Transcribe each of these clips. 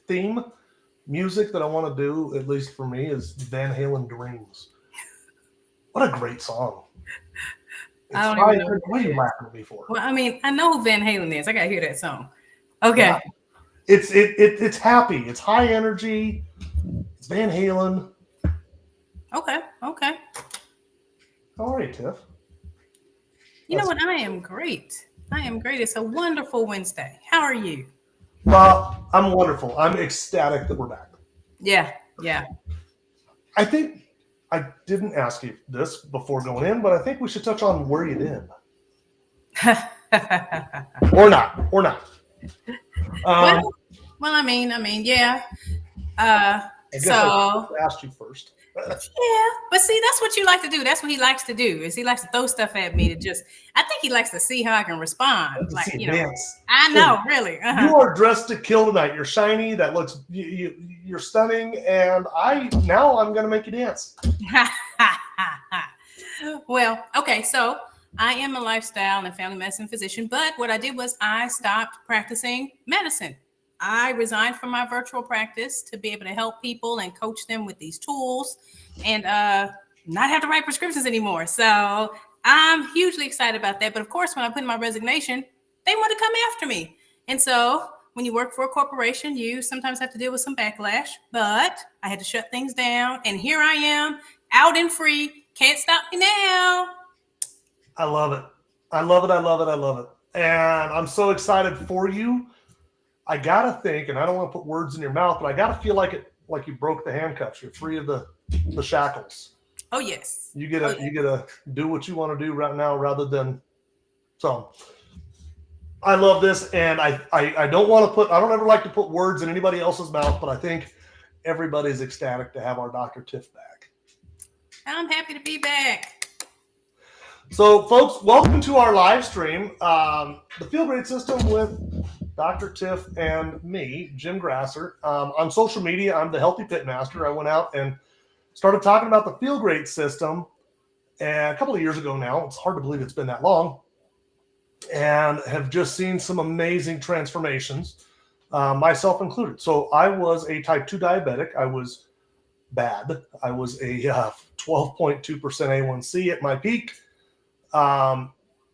theme music that I want to do, at least for me, is Van Halen Dreams. What a great song. I don't even know. What are you laughing at me for? Well, I mean, I know who Van Halen is. I gotta hear that song. Okay. Yeah. It's happy. It's high energy. It's Van Halen. Okay. How are you, Tiff? You know what? I am great. It's a wonderful Wednesday. How are you? Well, I'm wonderful. I'm ecstatic that we're back. Yeah. I think I didn't ask you this before going in, but I think we should touch on where you've been. Or not. Well, I mean, yeah. I guess So I asked you first. yeah, but see, that's what you like to do. That's what he likes to do. Is he likes to throw stuff at me to just. I think he likes to see how I can respond. Like dance. I know, really. You are dressed to kill tonight. You're shiny. That looks. You're stunning. And I'm going to make you dance. Well, okay, so I am a lifestyle and family medicine physician, but what I did was I stopped practicing medicine. I resigned from my virtual practice to be able to help people and coach them with these tools and not have to write prescriptions anymore. So I'm hugely excited about that. But of course, when I put in my resignation, they want to come after me. And so when you work for a corporation, you sometimes have to deal with some backlash. But I had to shut things down. And here I am, out and free. Can't stop me now. I love it. And I'm so excited for you. I gotta think, and I don't want to put words in your mouth, but I gotta feel like you broke the handcuffs. You're free of the shackles. Oh yes. You get to do what you want to do right now, rather than. So, I love this, and I don't want to put. I don't ever like to put words in anybody else's mouth, but I think everybody's ecstatic to have our Dr. Tiff back. I'm happy to be back. So, folks, welcome to our live stream. The Feel Great System with Dr. Tiff and me, Jim Grasser. On social media, I'm the Healthy Pit Master. I went out and started talking about the Feel Great System a couple of years ago now. It's hard to believe it's been that long. And have just seen some amazing transformations, myself included. So I was a type 2 diabetic. I was bad. I was a 12.2% A1C at my peak.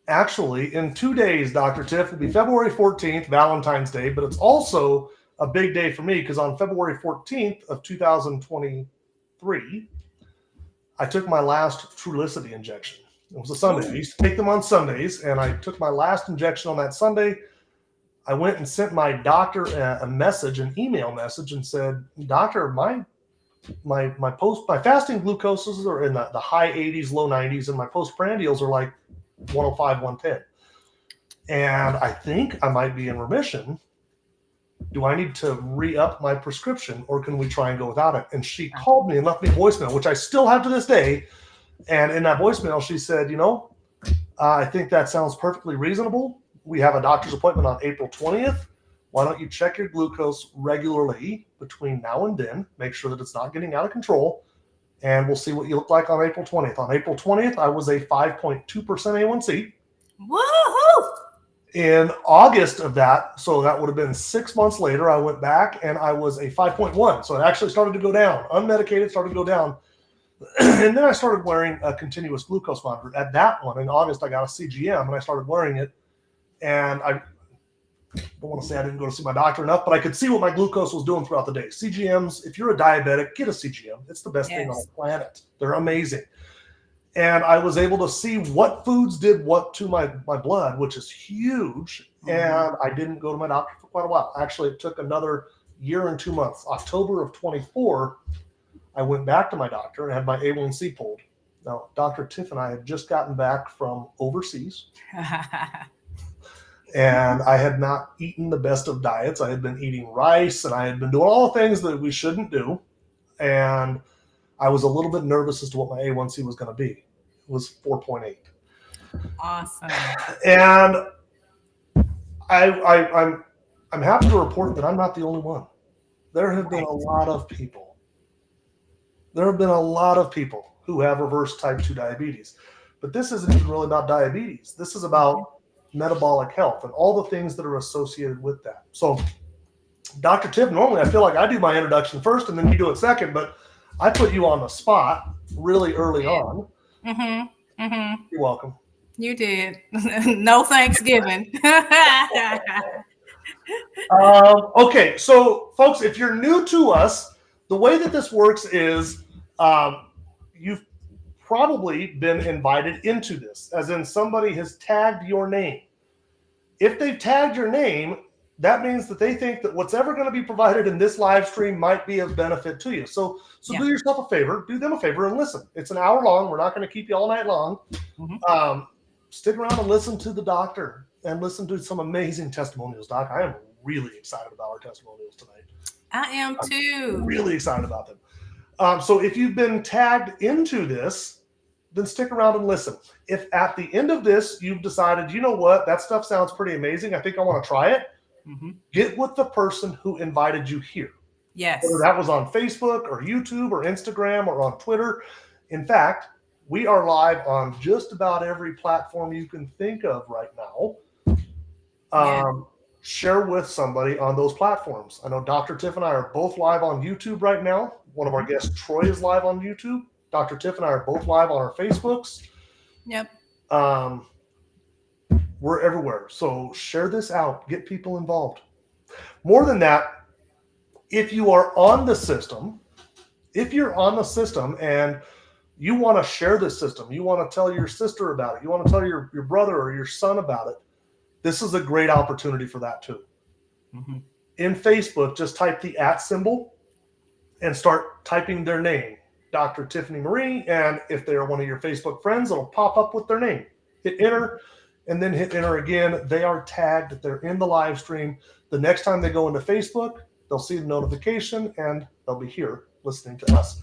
Actually, in 2 days, Dr. Tiff, will be February 14th, Valentine's Day, but it's also a big day for me because on February 14th of 2023, I took my last Trulicity injection. It was a Sunday. I used to take them on Sundays, and I took my last injection on that Sunday. I went and sent my doctor a message, an email message, and said, "Doctor, my fasting glucoses are in the high 80s, low 90s, and my postprandials are like 105, 110. And I think I might be in remission. Do I need to re-up my prescription, or can we try and go without it?" And she called me and left me a voicemail, which I still have to this day. And in that voicemail, she said, I think that sounds perfectly reasonable. We have a doctor's appointment on April 20th. Why don't you check your glucose regularly between now and then? Make sure that it's not getting out of control. And we'll see what you look like on April 20th. On April 20th, I was a 5.2% A1C. Woohoo! In August of that, so that would have been 6 months later, I went back and I was a 5.1. So it actually started to go down. Unmedicated started to go down. And then I started wearing a continuous glucose monitor. At that one, in August, I got a CGM and I started wearing it. And I don't want to say I didn't go to see my doctor enough, but I could see what my glucose was doing throughout the day. CGMs, if you're a diabetic, get a CGM. It's the best thing on the planet. They're amazing. And I was able to see what foods did what to my blood, which is huge. And I didn't go to my doctor for quite a while. Actually, it took another year and 2 months. October of 24, I went back to my doctor and had my A1C pulled. Now, Dr. Tiff and I had just gotten back from overseas. And I had not eaten the best of diets. I had been eating rice and I had been doing all the things that we shouldn't do. And I was a little bit nervous as to what my A1C was going to be. It was 4.8. Awesome. And I'm happy to report that I'm not the only one. There have been a lot of people. There have been a lot of people who have reverse type 2 diabetes. But this isn't even really about diabetes. This is about metabolic health and all the things that are associated with that. So Dr. Tiff, normally I feel like I do my introduction first and then you do it second, but I put you on the spot really early on. You're welcome. You did. No Thanksgiving. Okay, so folks, if you're new to us, the way that this works is you've probably been invited into this, as in somebody has tagged your name. If they've tagged your name, that means that they think that what's ever going to be provided in this live stream might be of benefit to you. So do yourself a favor, do them a favor, and listen. It's an hour long. We're not going to keep you all night long. Stick around and listen to the doctor and listen to some amazing testimonials, Doc. I am really excited about our testimonials tonight. I am too. I'm really excited about them. So if you've been tagged into this, then stick around and listen. If at the end of this, you've decided, you know what, that stuff sounds pretty amazing, I think I want to try it, get with the person who invited you here. Yes. Whether that was on Facebook or YouTube or Instagram or on Twitter. In fact, we are live on just about every platform you can think of right now. Share with somebody on those platforms. I know Dr. Tiff and I are both live on YouTube right now. One of our guests, Troy, is live on YouTube. Dr. Tiff and I are both live on our Facebooks. Yep. We're everywhere. So share this out. Get people involved. More than that, if you are on the system, and you want to share this system, you want to tell your sister about it, you want to tell your brother or your son about it, this is a great opportunity for that too. In Facebook, just type the @ symbol and start typing their name, Dr. Tiffany Marie, and if they are one of your Facebook friends, it'll pop up with their name. Hit enter, and then hit enter again. They are tagged. They're in the live stream. The next time they go into Facebook, they'll see the notification, and they'll be here listening to us.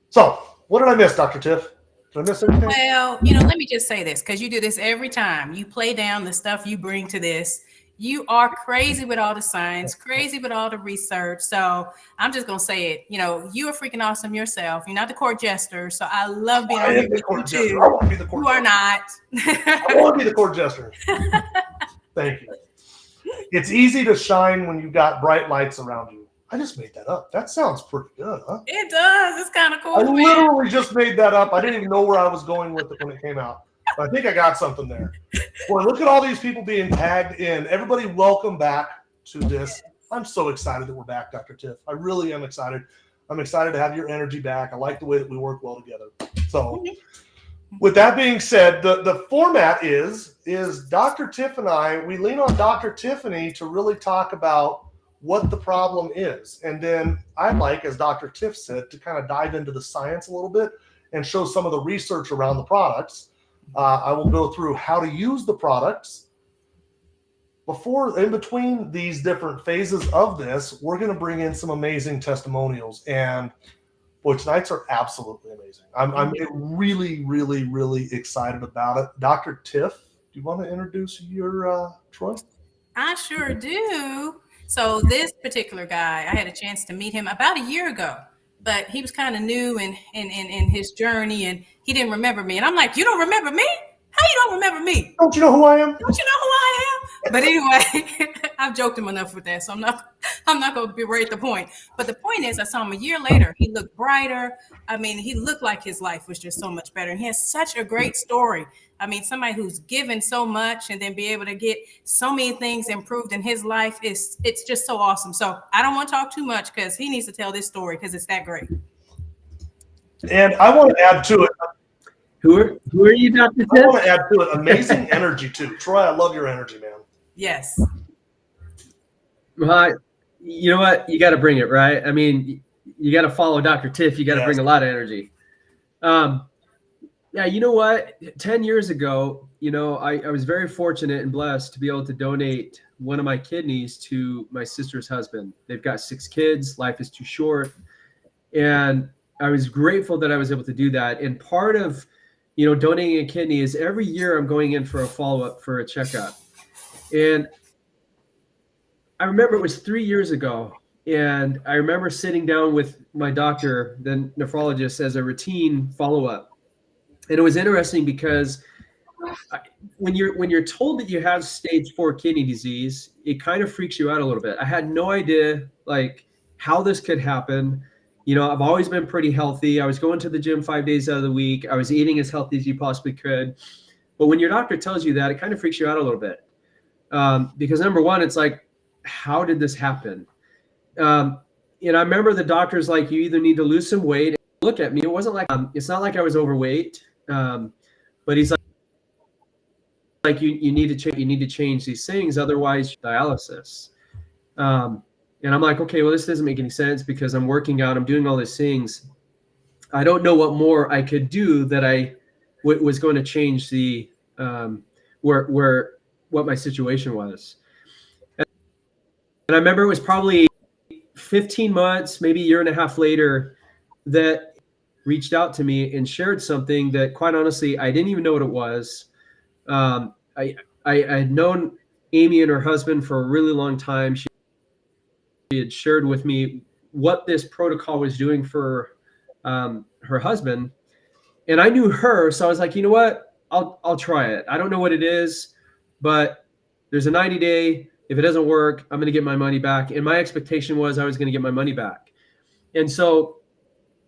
So, what did I miss, Dr. Tiff? Did I miss anything? Well, let me just say this, because you do this every time. You play down the stuff you bring to this. You are crazy with all the science, crazy with all the research. So I'm just going to say it. You are freaking awesome yourself. You're not the court jester. So I love being on here with you too. I want to be the court jester. You are not. I want to be the court jester. Thank you. It's easy to shine when you've got bright lights around you. I just made that up. That sounds pretty good, huh? It does. It's kind of cool. I literally just made that up. I didn't even know where I was going with it when it came out. But I think I got something there. Boy, look at all these people being tagged in. Everybody, welcome back to this. I'm so excited that we're back, Dr. Tiff. I really am excited. I'm excited to have your energy back. I like the way that we work well together. So with that being said, the format is Dr. Tiff and I, we lean on Dr. Tiffany to really talk about what the problem is. And then I'd like, as Dr. Tiff said, to kind of dive into the science a little bit and show some of the research around the products. I will go through how to use the products. In between these different phases of this, we're going to bring in some amazing testimonials. And boy, tonight's are absolutely amazing. I'm really, really, really excited about it. Dr. Tiff, do you want to introduce your Troy? I sure do. So this particular guy, I had a chance to meet him about a year ago. But he was kind of new in his journey, and he didn't remember me. And I'm like, you don't remember me? How you don't remember me? Don't you know who I am? Don't you know who I am? But anyway, I've joked him enough with that, so I'm not going to berate the point. But the point is, I saw him a year later. He looked brighter. I mean, he looked like his life was just so much better. And he has such a great story. I mean, somebody who's given so much and then be able to get so many things improved in his life, it's just so awesome. So I don't want to talk too much because he needs to tell this story because it's that great. And I want to add to it. Who are you, Dr. Tiff? I want to add to it amazing energy too. Troy, I love your energy, man. Yes. Well, you know what? You got to bring it, right? I mean, you got to follow Dr. Tiff. You got to bring a lot of energy. Yeah, you know what? 10 years ago, I was very fortunate and blessed to be able to donate one of my kidneys to my sister's husband. They've got 6 kids. Life is too short. And I was grateful that I was able to do that. And part of, donating a kidney is every year I'm going in for a follow-up for a checkup. And I remember it was 3 years ago. And I remember sitting down with my doctor, the nephrologist, as a routine follow-up. And it was interesting because when you're told that you have stage 4 kidney disease, it kind of freaks you out a little bit. I had no idea like how this could happen. You know, I've always been pretty healthy. I was going to the gym 5 days out of the week. I was eating as healthy as you possibly could. But when your doctor tells you that, it kind of freaks you out a little bit. Because number one, it's like, how did this happen? And I remember the doctor's like, you either need to lose some weight. Look at me. It wasn't like, it's not like I was overweight. But he's like you need to change these things, otherwise dialysis. And I'm like, okay, well, this doesn't make any sense because I'm working out, I'm doing all these things. I don't know what more I could do that I was going to change the what my situation was. And I remember it was probably 15 months, maybe a year and a half later, that reached out to me and shared something that, quite honestly, I didn't even know what it was. I had known Amy and her husband for a really long time. She had shared with me what this protocol was doing for her husband, and I knew her, so I was like, you know what, I'll try it. I don't know what it is, but there's a 90-day. If it doesn't work, I'm going to get my money back. And my expectation was I was going to get my money back. And so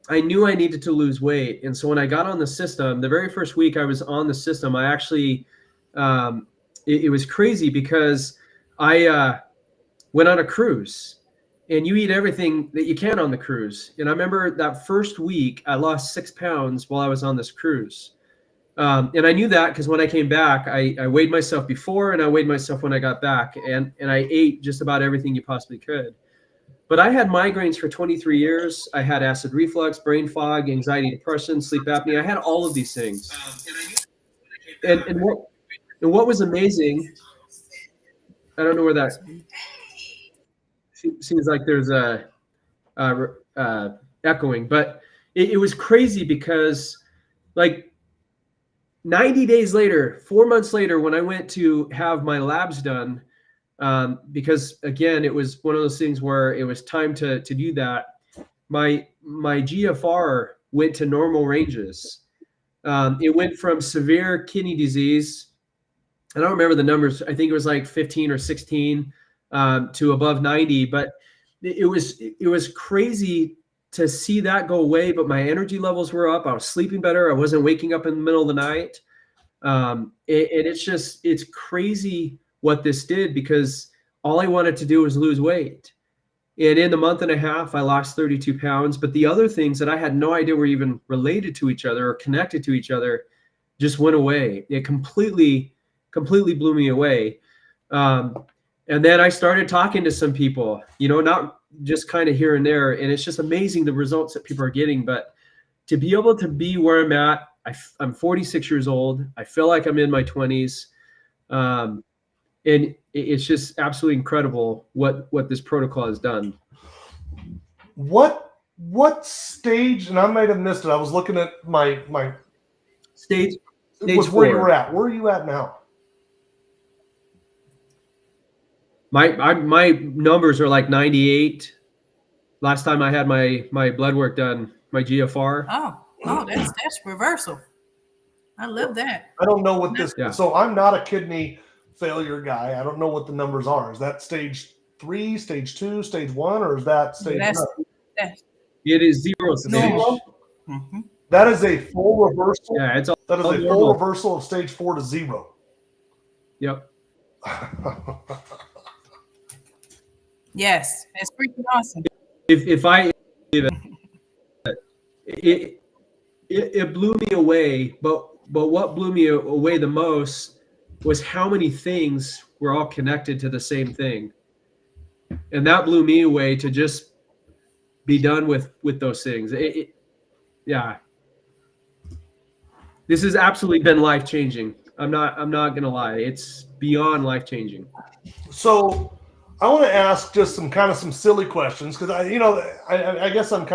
I knew I needed to lose weight. And so when I got on the system, the very first week I was on the system, I actually, it was crazy because I went on a cruise, and you eat everything that you can on the cruise. And I remember that first week I lost 6 pounds while I was on this cruise. And I knew that because when I came back, I weighed myself before and I weighed myself when I got back, and I ate just about everything you possibly could. But I had migraines for 23 years. I had acid reflux, brain fog, anxiety, depression, sleep apnea. I had all of these things. And what was amazing, I don't know where that seems like there's a echoing, but it was crazy because like 90 days later, 4 months later, when I went to have my labs done, because again, it was one of those things where it was time to do that. My GFR went to normal ranges. It went from severe kidney disease, I don't remember the numbers, I think it was like 15 or 16 to above 90, but it was crazy to see that go away. But my energy levels were up. I was sleeping better. I wasn't waking up in the middle of the night. It's crazy what this did, because all I wanted to do was lose weight. And in a month and a half, I lost 32 pounds. But the other things that I had no idea were even related to each other or connected to each other just went away. It completely blew me away. And then I started talking to some people, not just kind of here and there. And it's just amazing the results that people are getting. But to be able to be where I'm at, I'm 46 years old. I feel like I'm in my 20s. And it's just absolutely incredible what this protocol has done. What stage, and I might have missed it, I was looking at my stage was 4. Where you were at. Where are you at now? My numbers are like 98. Last time I had my blood work done, my GFR. Oh, that's reversal. I love that. I don't know what this. Yeah. So I'm not a kidney failure guy. I don't know what the numbers are. Is that stage 3, stage 2, stage 1, or is that stage? It is 0 stage. Mm-hmm. That is a full reversal. Yeah, that is a full reversal of stage 4 to 0. Yep. Yes, it's freaking awesome. If I it blew me away, but what blew me away the most was how many things were all connected to the same thing. And that blew me away to just be done with those things. Yeah. This has absolutely been life-changing. I'm not going to lie. It's beyond life-changing. So I want to ask just some silly questions, because I guess I'm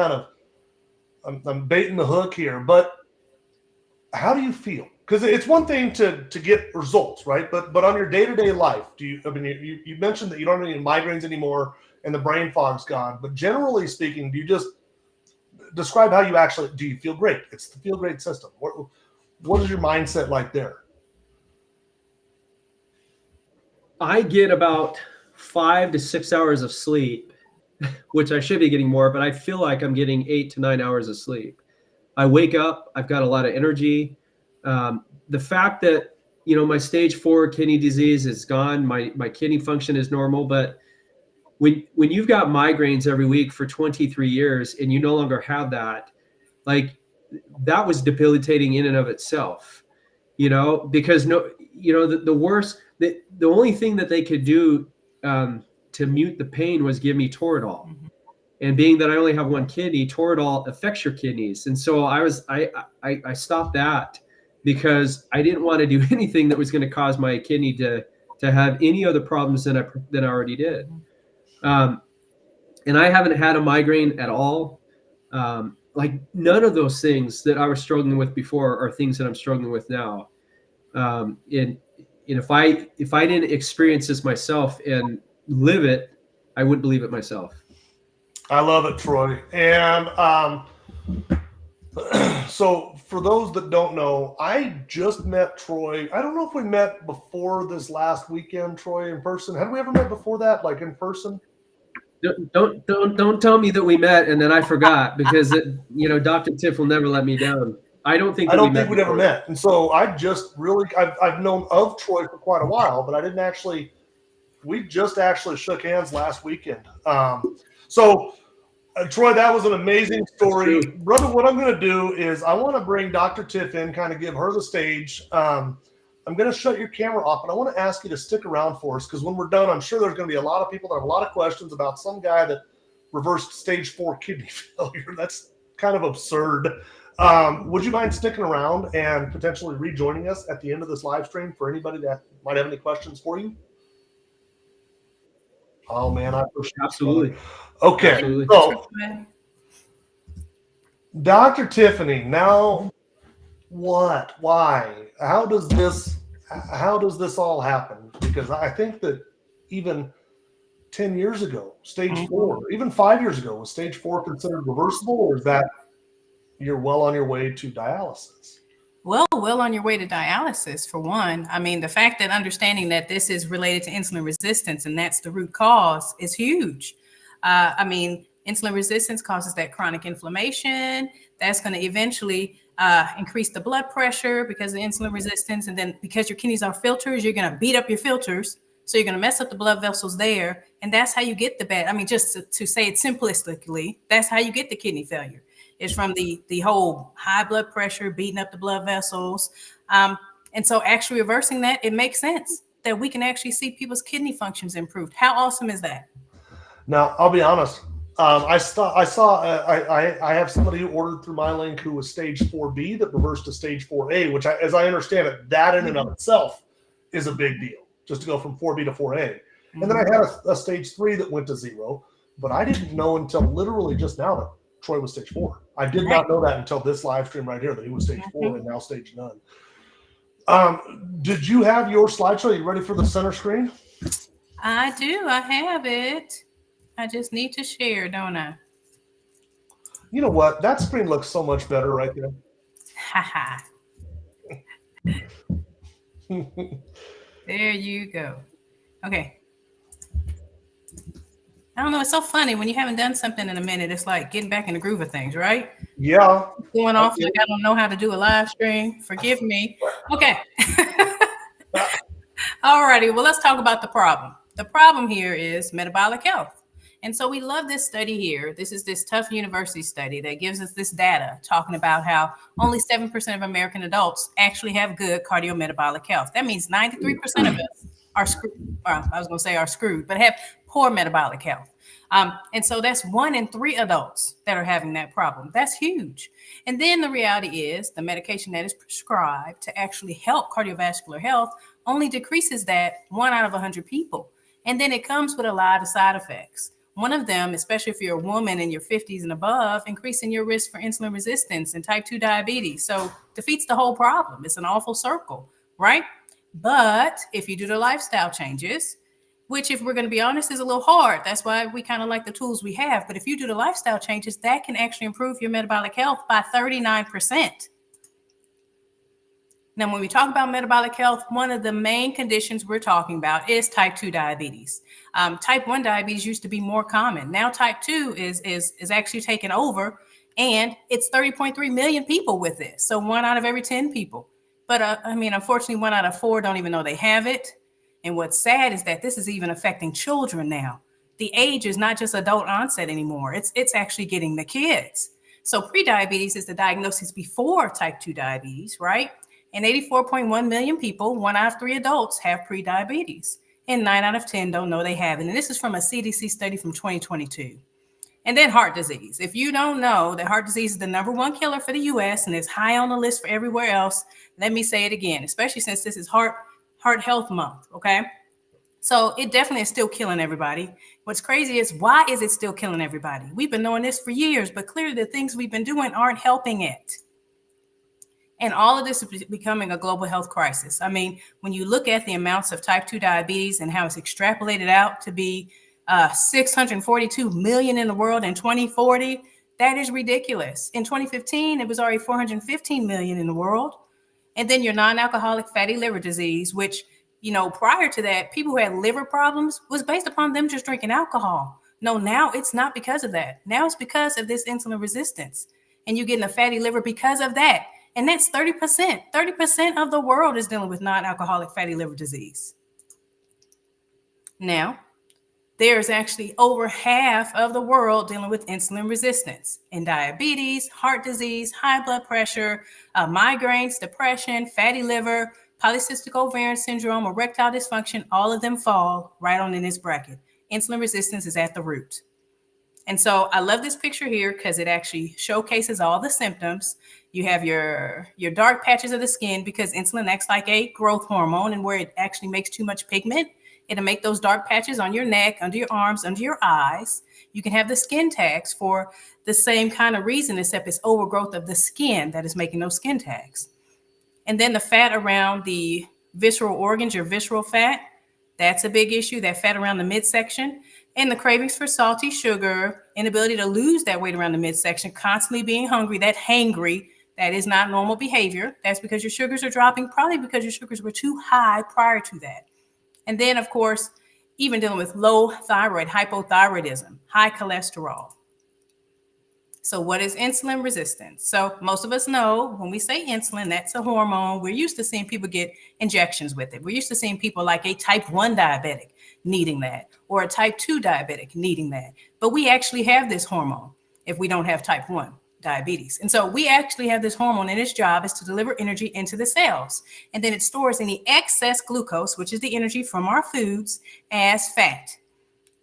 baiting the hook here, but how do you feel? Because it's one thing to get results, right? But on your day-to-day life, you mentioned that you don't have any migraines anymore and the brain fog's gone, but generally speaking, do you just describe how you actually, do you feel great? It's the feel great system. What is your mindset like there? I get about 5 to 6 hours of sleep, which I should be getting more, but I feel like I'm getting 8 to 9 hours of sleep. I wake up, I've got a lot of energy. The fact that, my stage 4 kidney disease is gone, my kidney function is normal, but when you've got migraines every week for 23 years and you no longer have that, like that was debilitating in and of itself, because the worst, the only thing that they could do to mute the pain was give me Toradol. Mhm. And being that I only have one kidney, Toradol affects your kidneys. And so I stopped that because I didn't want to do anything that was going to cause my kidney to have any other problems than I already did. And I haven't had a migraine at all. Like none of those things that I was struggling with before are things that I'm struggling with now. And if I didn't experience this myself and live it, I wouldn't believe it myself. I love it, Troy. And so for those that don't know, I just met Troy. I don't know if we met before this last weekend, Troy, in person. Had we ever met before that, like in person? Don't tell me that we met and then I forgot, because Dr. Tiff will never let me down. I don't think we'd ever met. And so I've known of Troy for quite a while, but we just actually shook hands last weekend. Troy, that was an amazing story. Brother, what I'm going to do is I want to bring Dr. Tiff in, kind of give her the stage. I'm going to shut your camera off, and I want to ask you to stick around for us, because when we're done, I'm sure there's going to be a lot of people that have a lot of questions about some guy that reversed stage 4 kidney failure. That's kind of absurd. Would you mind sticking around and potentially rejoining us at the end of this live stream for anybody that might have any questions for you? Oh, man, I appreciate it. Absolutely. Okay, Absolutely. So Dr. Tiffany, now what? Why? How does this all happen? Because I think that even 10 years ago, stage 4, even 5 years ago, was stage 4 considered reversible, or is that you're well on your way to dialysis? Well on your way to dialysis, for one. I mean, the fact that understanding that this is related to insulin resistance and that's the root cause is huge. I mean, insulin resistance causes that chronic inflammation. That's going to eventually increase the blood pressure because of insulin resistance. And then because your kidneys are filters, you're going to beat up your filters. So you're going to mess up the blood vessels there. And that's how you get the bad. I mean, just to say it simplistically, that's how you get the kidney failure. Is from the whole high blood pressure, beating up the blood vessels. And so actually reversing that, it makes sense that we can actually see people's kidney functions improved. How awesome is that? Now, I'll be honest. I have somebody who ordered through my link who was stage 4B that reversed to stage 4A, which, as I understand it, that in and of itself is a big deal, just to go from 4B to 4A. And then I had a stage 3 that went to 0, but I didn't know until literally just now that Troy was stage 4. I did not know that until this live stream right here, that he was stage 4 and now stage none. Did you have your slideshow? Are you ready for the center screen? I do. I have it. I just need to share, don't I? You know what? That screen looks so much better right there. Ha There you go. Okay. I don't know. It's so funny when you haven't done something in a minute. It's like getting back in the groove of things, right? Yeah. Going off like I don't know how to do a live stream. Forgive me. Okay. All righty. Well, let's talk about the problem. The problem here is metabolic health. And so we love this study here. This is this Tufts University study that gives us this data talking about how only 7% of American adults actually have good cardiometabolic health. That means 93% of us are screwed. Are screwed, but have poor metabolic health. And so that's 1 in 3 adults that are having that problem. That's huge. And then the reality is the medication that is prescribed to actually help cardiovascular health only decreases that 1 out of 100 people. And then it comes with a lot of side effects. One of them, especially if you're a woman in your 50s and above, increasing your risk for insulin resistance and type 2 diabetes. So defeats the whole problem. It's an awful circle, right? But if you do the lifestyle changes, which, if we're going to be honest, is a little hard. That's why we kind of like the tools we have. But if you do the lifestyle changes, that can actually improve your metabolic health by 39%. Now, when we talk about metabolic health, one of the main conditions we're talking about is type 2 diabetes. Type 1 diabetes used to be more common. Now type 2 is actually taken over, and it's 30.3 million people with this. So 1 out of every 10 people. But unfortunately, 1 out of 4 don't even know they have it. And what's sad is that this is even affecting children now. The age is not just adult onset anymore. It's actually getting the kids. So prediabetes is the diagnosis before type 2 diabetes, right? And 84.1 million people, 1 out of 3 adults, have prediabetes. And 9 out of 10 don't know they have it. And this is from a CDC study from 2022. And then heart disease. If you don't know that heart disease is the #1 killer for the US and it's high on the list for everywhere else, let me say it again, especially since this is Heart Health Month, okay? So it definitely is still killing everybody. What's crazy is, why is it still killing everybody? We've been knowing this for years, but clearly the things we've been doing aren't helping it. And all of this is becoming a global health crisis. I mean, when you look at the amounts of type 2 diabetes and how it's extrapolated out to be 642 million in the world in 2040, that is ridiculous. In 2015, it was already 415 million in the world. And then your non-alcoholic fatty liver disease, which, prior to that, people who had liver problems was based upon them just drinking alcohol. No, now it's not because of that. Now it's because of this insulin resistance. And you're getting a fatty liver because of that. And that's 30%. 30% of the world is dealing with non-alcoholic fatty liver disease. Now, there's actually over half of the world dealing with insulin resistance and diabetes, heart disease, high blood pressure, migraines, depression, fatty liver, polycystic ovarian syndrome, erectile dysfunction. All of them fall right on in this bracket. Insulin resistance is at the root. And so I love this picture here because it actually showcases all the symptoms. You have your dark patches of the skin because insulin acts like a growth hormone, and where it actually makes too much pigment, it'll make those dark patches on your neck, under your arms, under your eyes. You can have the skin tags for the same kind of reason, except it's overgrowth of the skin that is making those skin tags. And then the fat around the visceral organs, your visceral fat, that's a big issue, that fat around the midsection. And the cravings for salty sugar, inability to lose that weight around the midsection, constantly being hungry, that hangry, that is not normal behavior. That's because your sugars are dropping, probably because your sugars were too high prior to that. And then, of course, even dealing with low thyroid, hypothyroidism, high cholesterol. So what is insulin resistance? So most of us know when we say insulin, that's a hormone. We're used to seeing people get injections with it. We're used to seeing people like a type 1 diabetic needing that, or a type 2 diabetic needing that. But we actually have this hormone if we don't have type 1 diabetes. And so we actually have this hormone, and its job is to deliver energy into the cells. And then it stores any excess glucose, which is the energy from our foods, as fat.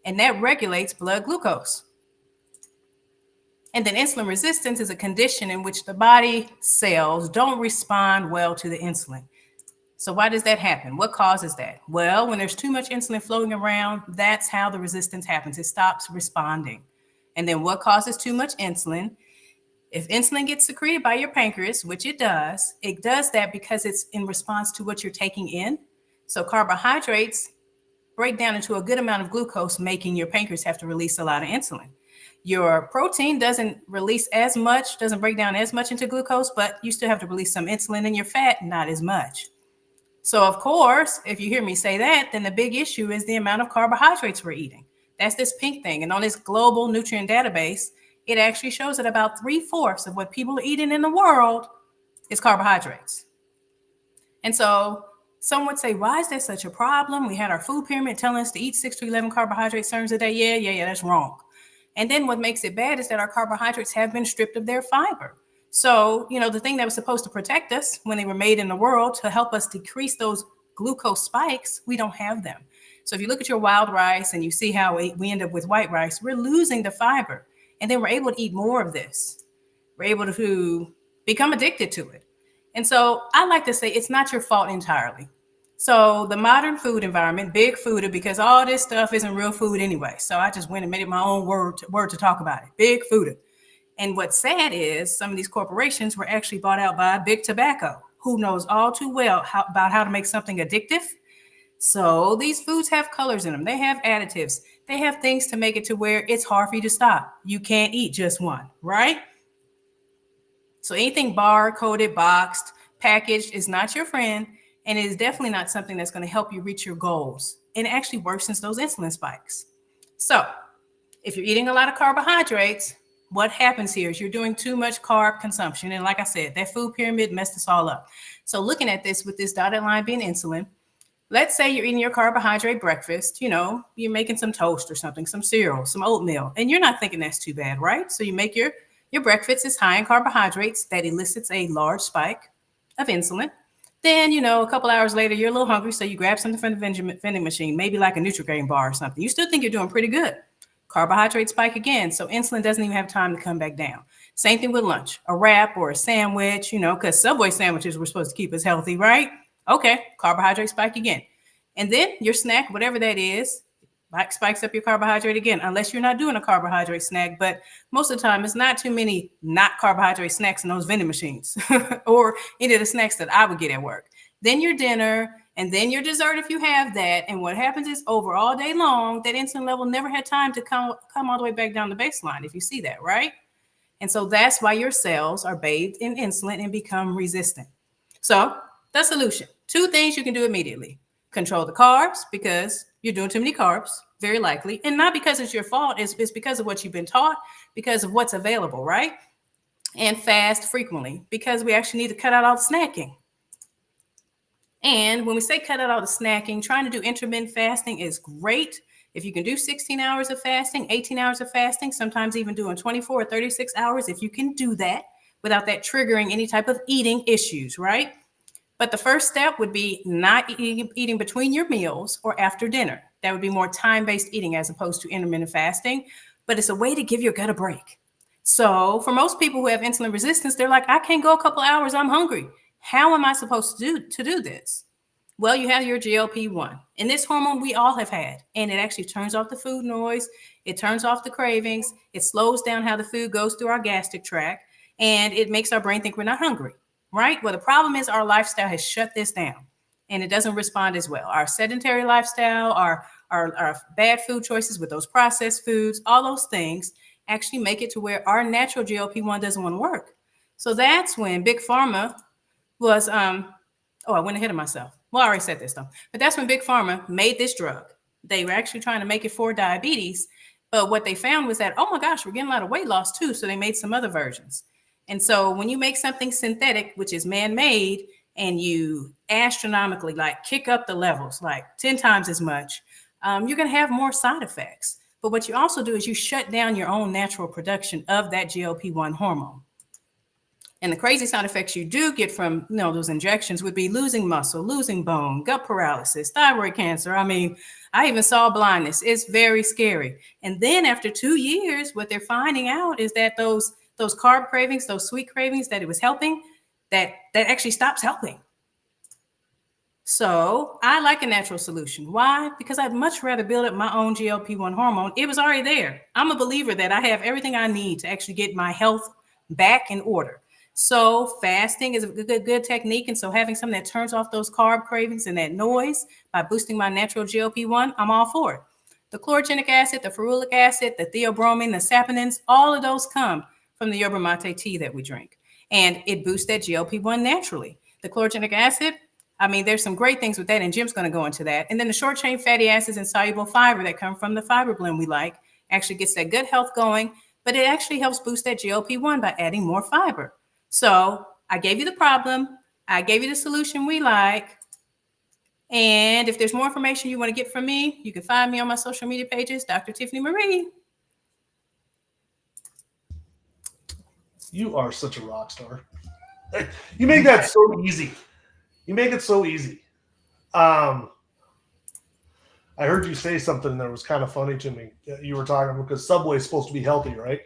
And that regulates blood glucose. And then insulin resistance is a condition in which the body cells don't respond well to the insulin. So why does that happen? What causes that? Well, when there's too much insulin floating around, that's how the resistance happens. It stops responding. And then what causes too much insulin? If insulin gets secreted by your pancreas, which it does that because it's in response to what you're taking in. So carbohydrates break down into a good amount of glucose, making your pancreas have to release a lot of insulin. Your protein doesn't release as much, doesn't break down as much into glucose, but you still have to release some insulin, and your fat, not as much. So of course, if you hear me say that, then the big issue is the amount of carbohydrates we're eating. That's this pink thing. And on this global nutrient database, it actually shows that about 3/4 of what people are eating in the world is carbohydrates. And so some would say, why is that such a problem? We had our food pyramid telling us to eat 6 to 11 carbohydrate servings a day. Yeah, that's wrong. And then what makes it bad is that our carbohydrates have been stripped of their fiber. So, the thing that was supposed to protect us when they were made in the world to help us decrease those glucose spikes, we don't have them. So if you look at your wild rice and you see how we end up with white rice, we're losing the fiber. And then we're able to eat more of this. We're able to become addicted to it. And so I like to say it's not your fault entirely. So the modern food environment, big food, because all this stuff isn't real food anyway. So I just went and made it my own word to talk about it. Big food. And what's sad is some of these corporations were actually bought out by big tobacco, who knows all too well about how to make something addictive. So these foods have colors in them. They have additives. They have things to make it to where it's hard for you to stop. You can't eat just one, right? So anything bar-coded, boxed, packaged is not your friend, and it is definitely not something that's going to help you reach your goals. And it actually worsens those insulin spikes. So if you're eating a lot of carbohydrates, what happens here is you're doing too much carb consumption. And like I said, that food pyramid messed us all up. So looking at this with this dotted line being insulin, let's say you're eating your carbohydrate breakfast, you're making some toast or something, some cereal, some oatmeal, and you're not thinking that's too bad, right? So you make your breakfast is high in carbohydrates that elicits a large spike of insulin. Then, a couple hours later, you're a little hungry, so you grab something from the vending machine, maybe like a Nutri-Grain bar or something. You still think you're doing pretty good. Carbohydrate spike again, so insulin doesn't even have time to come back down. Same thing with lunch, a wrap or a sandwich, because Subway sandwiches were supposed to keep us healthy, right? Okay, carbohydrate spike again. And then your snack, whatever that is, spikes up your carbohydrate again, unless you're not doing a carbohydrate snack. But most of the time, it's not too many not carbohydrate snacks in those vending machines or any of the snacks that I would get at work. Then your dinner, and then your dessert if you have that. And what happens is over all day long, that insulin level never had time to come all the way back down the baseline, if you see that, right? And so that's why your cells are bathed in insulin and become resistant. So the solution, 2 things you can do immediately. Control the carbs, because you're doing too many carbs, very likely. And not because it's your fault, it's because of what you've been taught, because of what's available, right? And fast frequently, because we actually need to cut out all the snacking. And when we say cut out all the snacking, trying to do intermittent fasting is great. If you can do 16 hours of fasting, 18 hours of fasting, sometimes even doing 24 or 36 hours, if you can do that without that triggering any type of eating issues, right? But the first step would be not eating between your meals or after dinner. That would be more time-based eating as opposed to intermittent fasting, but it's a way to give your gut a break. So for most people who have insulin resistance, they're like, I can't go a couple hours, I'm hungry. How am I supposed to do this? Well, you have your GLP-1, and this hormone we all have had, and it actually turns off the food noise. It turns off the cravings. It slows down how the food goes through our gastric tract, and it makes our brain think we're not hungry, right? Well, the problem is our lifestyle has shut this down, and it doesn't respond as well. Our sedentary lifestyle, our bad food choices with those processed foods, all those things actually make it to where our natural GLP-1 doesn't want to work. So that's when Big Pharma was, I went ahead of myself. Well, I already said this though, but that's when Big Pharma made this drug. They were actually trying to make it for diabetes, but what they found was that, oh my gosh, we're getting a lot of weight loss too. So they made some other versions. And so when you make something synthetic, which is man-made, and you astronomically kick up the levels 10 times as much, you're going to have more side effects. But what you also do is you shut down your own natural production of that GLP-1 hormone. And the crazy side effects you do get from those injections would be losing muscle, losing bone, gut paralysis, thyroid cancer. I mean, I even saw blindness. It's very scary. And then after 2 years, what they're finding out is that those carb cravings, those sweet cravings that it was helping, that actually stops helping. So I like a natural solution. Why? Because I'd much rather build up my own GLP-1 hormone. It was already there. I'm a believer that I have everything I need to actually get my health back in order. So fasting is a good technique. And so having something that turns off those carb cravings and that noise by boosting my natural GLP-1, I'm all for it. The chlorogenic acid, the ferulic acid, the theobromine, the saponins, all of those come from the yerba mate tea that we drink. And it boosts that GLP-1 naturally. The chlorogenic acid, I mean, there's some great things with that, and Jim's going to go into that. And then the short chain fatty acids and soluble fiber that come from the fiber blend we like actually gets that good health going, but it actually helps boost that GLP-1 by adding more fiber. So I gave you the problem. I gave you the solution we like. And if there's more information you want to get from me, you can find me on my social media pages, Dr. Tiffany Marie. You are such a rock star. You make that so easy. You make it so easy. I heard you say something that was kind of funny to me. You were talking because Subway is supposed to be healthy, right?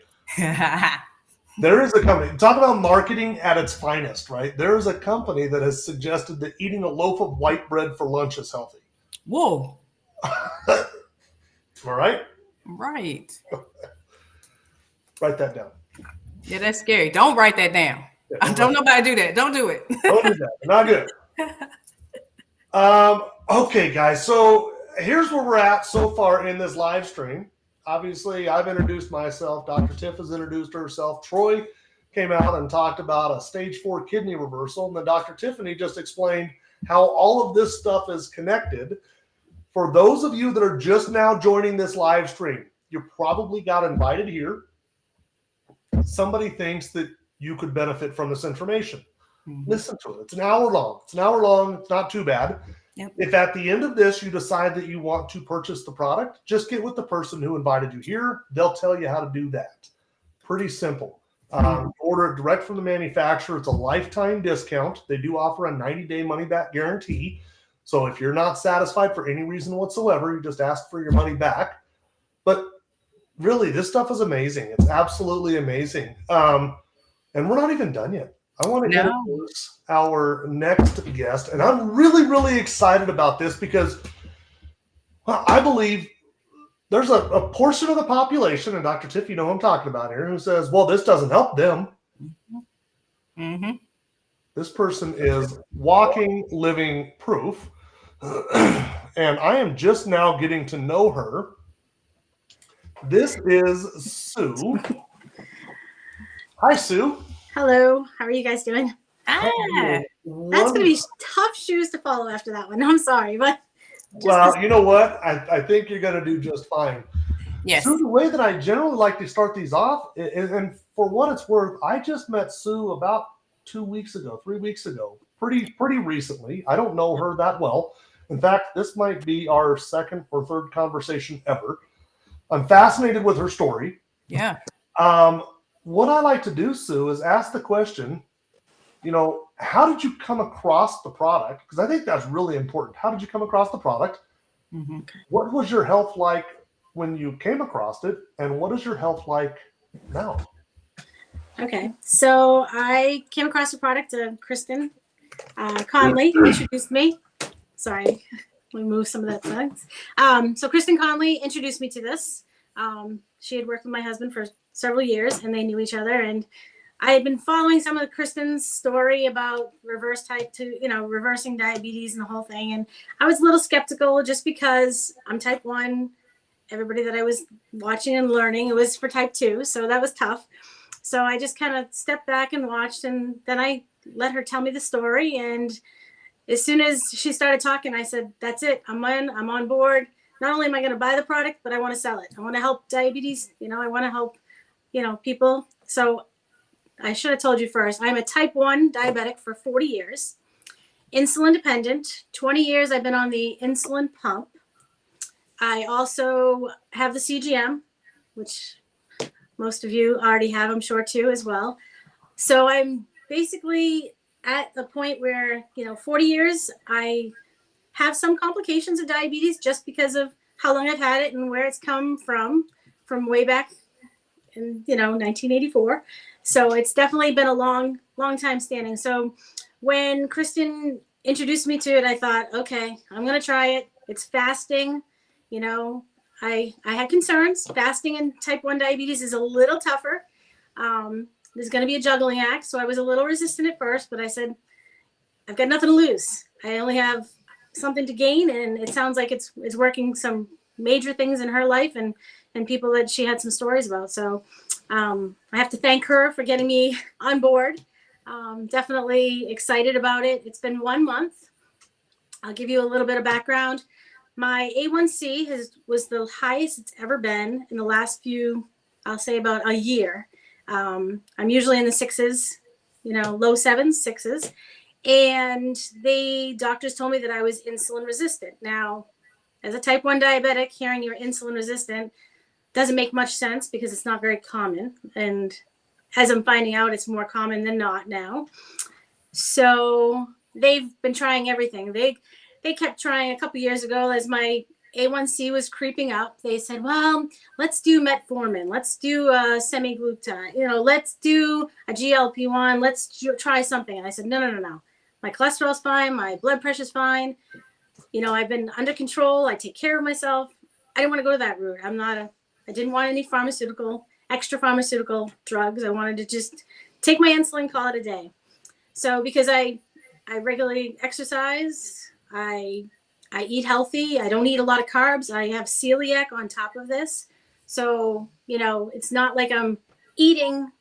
There is a company, talk about marketing at its finest, right? There is a company that has suggested that eating a loaf of white bread for lunch is healthy. Whoa. Am I right? Right. Write that down. Yeah, that's scary. Don't write that down. Yeah, don't nobody do that. Don't do it. Don't do that. Not good. Okay, guys. So here's where we're at so far in this live stream. Obviously, I've introduced myself. Dr. Tiff has introduced herself. Troy came out and talked about a stage 4 kidney reversal. And then Dr. Tiffany just explained how all of this stuff is connected. For those of you that are just now joining this live stream, you probably got invited here. Somebody thinks that you could benefit from this information. Listen to it. It's an hour long. It's not too bad. Yep. If at the end of this you decide that you want to purchase the product, just get with the person who invited you here. They'll tell you how to do that. Pretty simple. Order it direct from the manufacturer. It's a lifetime discount. They do offer a 90-day money-back guarantee. So if you're not satisfied for any reason whatsoever, you just ask for your money back. But really, this stuff is amazing. It's absolutely amazing. And we're not even done yet. I want to introduce our next guest, and I'm really, really excited about this because I believe there's a portion of the population, and Dr. Tiff, you know who I'm talking about here, who says, well, this doesn't help them. Mm-hmm. This person is walking, living proof, and I am just now getting to know her. This is Sue. Hi, Sue. Hello. How are you guys doing? Ah, That's going to be tough shoes to follow after that one. I'm sorry, but well, you know what? I think you're going to do just fine. yes. Sue, the way that I generally like to start these off, and for what it's worth, I just met Sue about 3 weeks ago, pretty recently. I don't know her that well. In fact, this might be our second or third conversation ever. I'm fascinated with her story. Yeah. What I like to do, Sue, is ask the question, how did you come across the product? Because I think that's really important. How did you come across the product? Mm-hmm. What was your health like when you came across it? And what is your health like now? okay. So I came across the product. Kristen Conley introduced me. Sorry, we moved some of that things. So Kristen Conley introduced me to this. She had worked with my husband for several years, and they knew each other. And I had been following some of Kristen's story about reversing diabetes and the whole thing. And I was a little skeptical just because I'm type 1. Everybody that I was watching and learning, it was for type 2. So that was tough. So I just kind of stepped back and watched, and then I let her tell me the story. And as soon as she started talking, I said, that's it. I'm on board. Not only am I going to buy the product, but I want to sell it. I want to help diabetes. I want to help, people. So I should have told you first. I'm a type 1 diabetic for 40 years, insulin dependent. 20 years I've been on the insulin pump. I also have the CGM, which most of you already have, I'm sure, too, as well. So I'm basically at the point where, 40 years, I have some complications of diabetes just because of how long I've had it and where it's come from way back in, 1984. So it's definitely been a long time standing. So when Kristen introduced me to it, I thought, okay, I'm going to try it. It's fasting. I had concerns. Fasting in type 1 diabetes is a little tougher. There's going to be a juggling act. So I was a little resistant at first, but I said, I've got nothing to lose. I only have something to gain. And it sounds like it's working some major things in her life and people that she had some stories about. So I have to thank her for getting me on board. Definitely excited about it. It's been 1 month. I'll give you a little bit of background. My A1C was the highest it's ever been in the last I'll say about a year. I'm usually in the 6s, low 7s, 6s. And the doctors told me that I was insulin resistant. Now, as a type 1 diabetic, hearing you're insulin resistant doesn't make much sense because it's not very common. And as I'm finding out, it's more common than not now. So they've been trying everything. They kept trying a couple years ago as my A1C was creeping up. They said, well, let's do metformin. Let's do semaglutide. Let's do a GLP-1. Let's try something. And I said, no. My cholesterol's fine. My blood pressure's fine. I've been under control. I take care of myself. I didn't want to go that route. I didn't want any extra pharmaceutical drugs. I wanted to just take my insulin, call it a day. So because I regularly exercise, I eat healthy. I don't eat a lot of carbs. I have celiac on top of this. So, it's not like I'm eating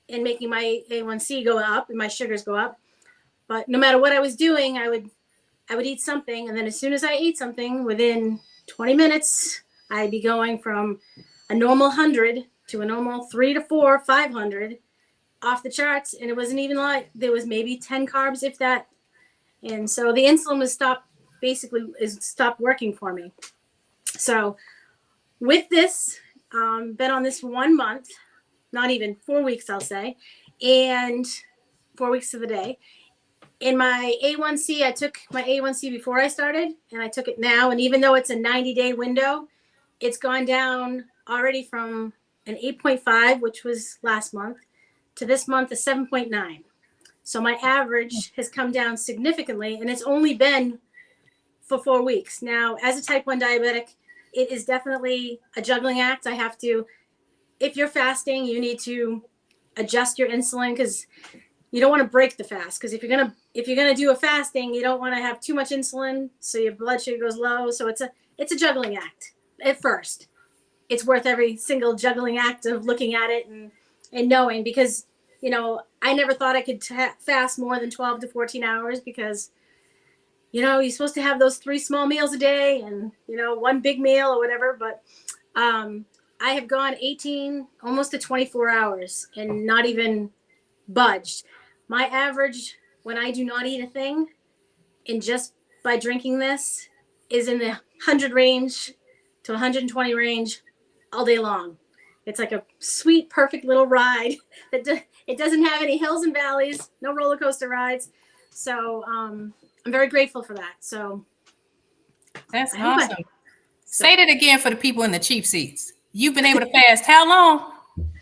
in making my A1C go up and my sugars go up. But no matter what I was doing, I would eat something, and then as soon as I ate something, within 20 minutes, I'd be going from a normal 100 to a normal 3 to 4, 500 off the charts, and it wasn't even like there was maybe 10 carbs, if that. And so the insulin was stopped working for me. So with this, been on this 1 month, not even 4 weeks, I'll say, and 4 weeks to the day. In my A1C, I took my A1C before I started, and I took it now. And even though it's a 90-day window, it's gone down already from an 8.5, which was last month, to this month, a 7.9. So my average has come down significantly, and it's only been for 4 weeks. Now, as a type 1 diabetic, it is definitely a juggling act. I have to, if you're fasting, you need to adjust your insulin, because you don't want to break the fast. Because if you're gonna do a fasting, you don't want to have too much insulin, so your blood sugar goes low. So it's a juggling act at first. It's worth every single juggling act of looking at it and knowing, because I never thought I could fast more than 12 to 14 hours, because you're supposed to have those 3 small meals a day and 1 big meal or whatever. But I have gone 18, almost to 24 hours and not even budged. My average when I do not eat a thing, and just by drinking this, is in the 100 range to 120 range all day long. It's like a sweet, perfect little ride. It doesn't have any hills and valleys, no roller coaster rides. So I'm very grateful for that. So that's awesome. Say that again for the people in the cheap seats. You've been able to fast how long?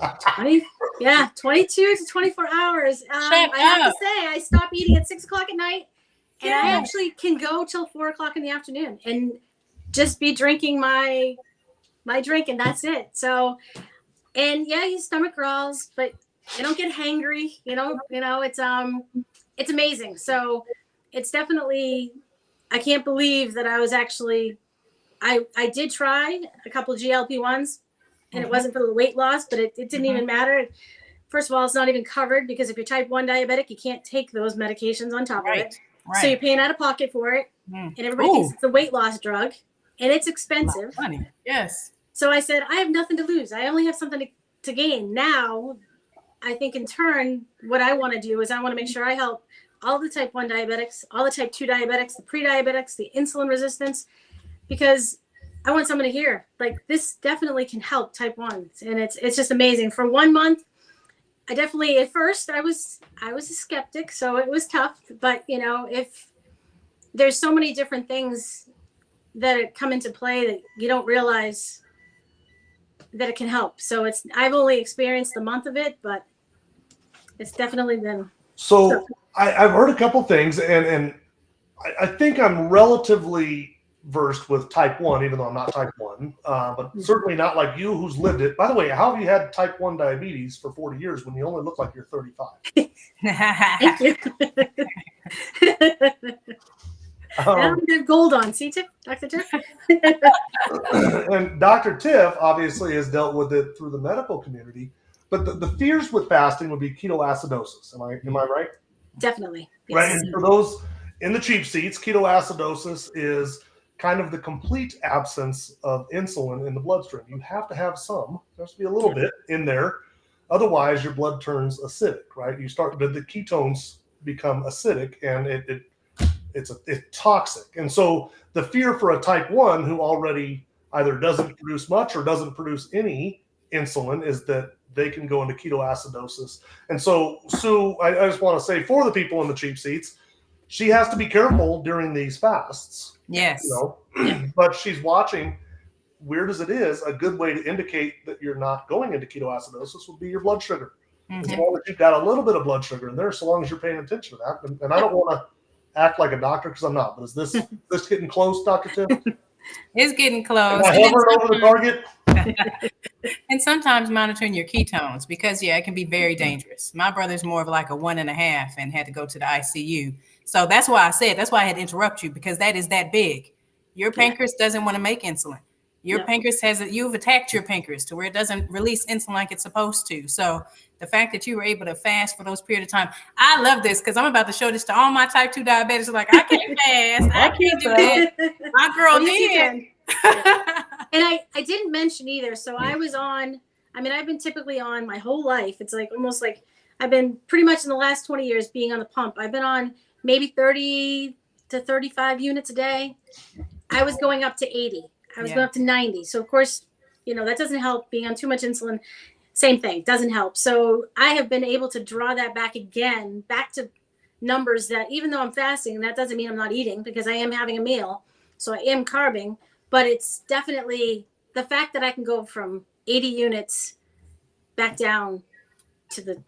22 to 24 hours. I have to say, I stopped eating at 6 o'clock at night, and I actually can go till 4 o'clock in the afternoon and just be drinking my drink, and that's it. So, and your stomach growls, but you don't get hangry. It's amazing. So it's definitely, I can't believe that I was actually, I did try a couple of GLP-1s, and it wasn't for the weight loss, but it didn't even matter. First of all, it's not even covered, because if you're type 1 diabetic, you can't take those medications on top of it. Right. So you're paying out of pocket for it. And everybody thinks it's a weight loss drug, and it's expensive. Money. Yes. So I said, I have nothing to lose. I only have something to gain. Now, I think in turn, what I want to do is I want to make sure I help all the type 1 diabetics, all the type 2 diabetics, the pre-diabetics, the insulin resistance, because I want someone to hear, like, this definitely can help type 1s. And it's just amazing. For 1 month, I definitely, at first, I was a skeptic, so it was tough. But, if there's so many different things that come into play that you don't realize that it can help. So I've only experienced a month of it, but it's definitely been. So I've heard a couple things, and I think I'm relatively versed with type 1, even though I'm not type 1, but certainly not like you, who's lived it. By the way, how have you had type 1 diabetes for 40 years when you only look like you're 35? Thank you. I have gold on. See, Dr. Tiff? And Dr. Tiff obviously has dealt with it through the medical community, but the fears with fasting would be ketoacidosis. Am I right? Definitely. Yes. Right. And for those in the cheap seats, ketoacidosis is kind of the complete absence of insulin in the bloodstream. You have to have some. There has to be a little bit in there. Otherwise, your blood turns acidic, right? The ketones become acidic, and it's toxic. And so the fear for a type 1 who already either doesn't produce much or doesn't produce any insulin is that they can go into ketoacidosis. And so, Sue, I just want to say, for the people in the cheap seats, she has to be careful during these fasts. Yes. But she's watching. Weird as it is, a good way to indicate that you're not going into ketoacidosis would be your blood sugar. As long as you've got a little bit of blood sugar in there, so long as you're paying attention to that. And I don't want to act like a doctor, because I'm not. But is this getting close, Dr. Tiff? It's getting close. Am I hovering over the target? And sometimes monitoring your ketones, because it can be very dangerous. My brother's more of like a 1.5 and had to go to the ICU. So that's why I had to interrupt you, because that is that big. Your pancreas doesn't want to make insulin. Your pancreas you've attacked your pancreas to where it doesn't release insulin like it's supposed to. So the fact that you were able to fast for those period of time. I love this because I'm about to show this to all my type 2 diabetics. They're like, I can't fast. I can't do that. My girl Yes, you did. can. And I didn't mention either. So I was on, I mean, I've been typically on my whole life. It's like almost like I've been pretty much in the last 20 years being on the pump. I've been on maybe 30 to 35 units a day. I was going up to 80. I was going up to 90. So of course, you know, that doesn't help. Being on too much insulin, same thing, doesn't help. So I have been able to draw that back again, back to numbers that even though I'm fasting, and that doesn't mean I'm not eating because I am having a meal. So I am carbing, but it's definitely the fact that I can go from 80 units back down to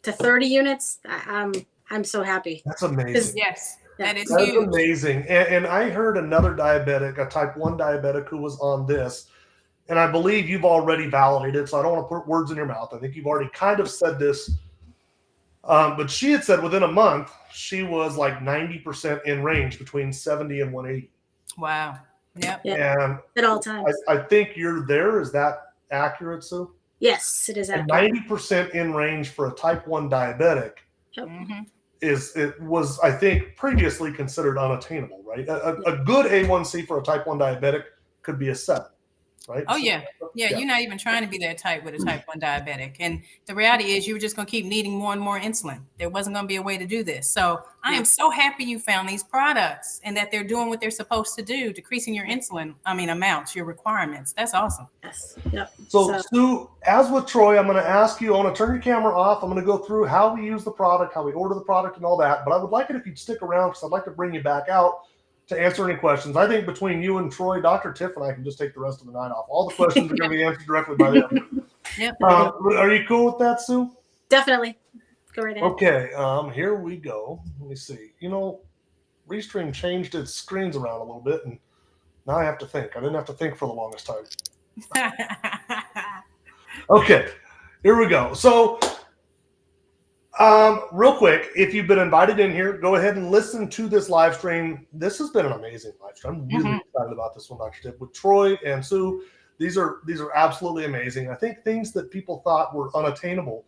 30 units. I'm so happy. That's amazing. Yes, that is That's huge. amazing. And I heard another diabetic, a type 1 diabetic who was on this, and I believe you've already validated, so I don't want to put words in your mouth. I think you've already kind of said this. But she had said within a month, she was like 90% in range between 70 and 180. Wow. Yep. Yeah. And At all times. I think you're there. Is that accurate, Sue? Yes, it is And accurate. 90% in range for a type 1 diabetic Mhm. was, I think, previously considered unattainable, right? A good A1C for a type 1 diabetic could be a 7, right? Oh, So, yeah. You're not even trying to be that type with a type 1 diabetic. And the reality is you were just going to keep needing more and more insulin. There wasn't going to be a way to do this. So I am so happy you found these products and that they're doing what they're supposed to do, decreasing your insulin, amounts, your requirements. That's awesome. Yes. Yep. So, Sue, as with Troy, I'm going to ask you, I want to turn your camera off. I'm going to go through how we use the product, how we order the product and all that. But I would like it if you'd stick around because I'd like to bring you back out to answer any questions. I think between you and Troy, Dr. Tiff and I can just take the rest of the night off. All the questions are going to be answered directly by them. Yep. Are you cool with that, Sue? Definitely. Go right ahead. Okay, here we go. Let me see. You know, Restream changed its screens around a little bit, and now I have to think. I didn't have to think for the longest time. Okay, here we go. So, real quick, if you've been invited in here, go ahead and listen to this live stream. This has been an amazing live stream. I'm really excited about this one, Dr. Tiff. With Troy and Sue, these are absolutely amazing. I think things that people thought were unattainable,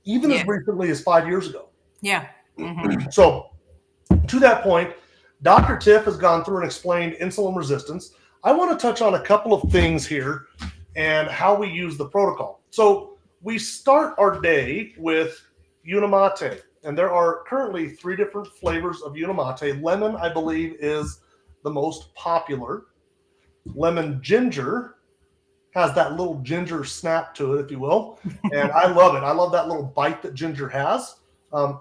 even as recently as 5 years ago. Yeah. Mm-hmm. So, to that point, Dr. Tiff has gone through and explained insulin resistance. I want to touch on a couple of things here and how we use the protocol. So, we start our day with Unimate, and there are currently 3 different flavors of Unimate. Lemon, I believe, is the most popular. Lemon ginger has that little ginger snap to it, if you will, and I love it. I love that little bite that ginger has.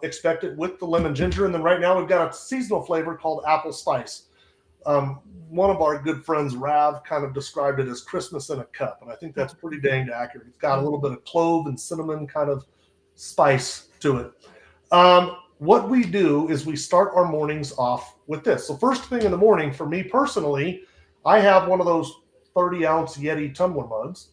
Expect it with the lemon ginger, and then right now we've got a seasonal flavor called apple spice. One of our good friends, Rav, kind of described it as Christmas in a cup, and I think that's pretty dang accurate. It's got a little bit of clove and cinnamon kind of spice to it. What we do is we start our mornings off with this. So first thing in the morning, for me personally, I have one of those 30-ounce Yeti tumbler mugs.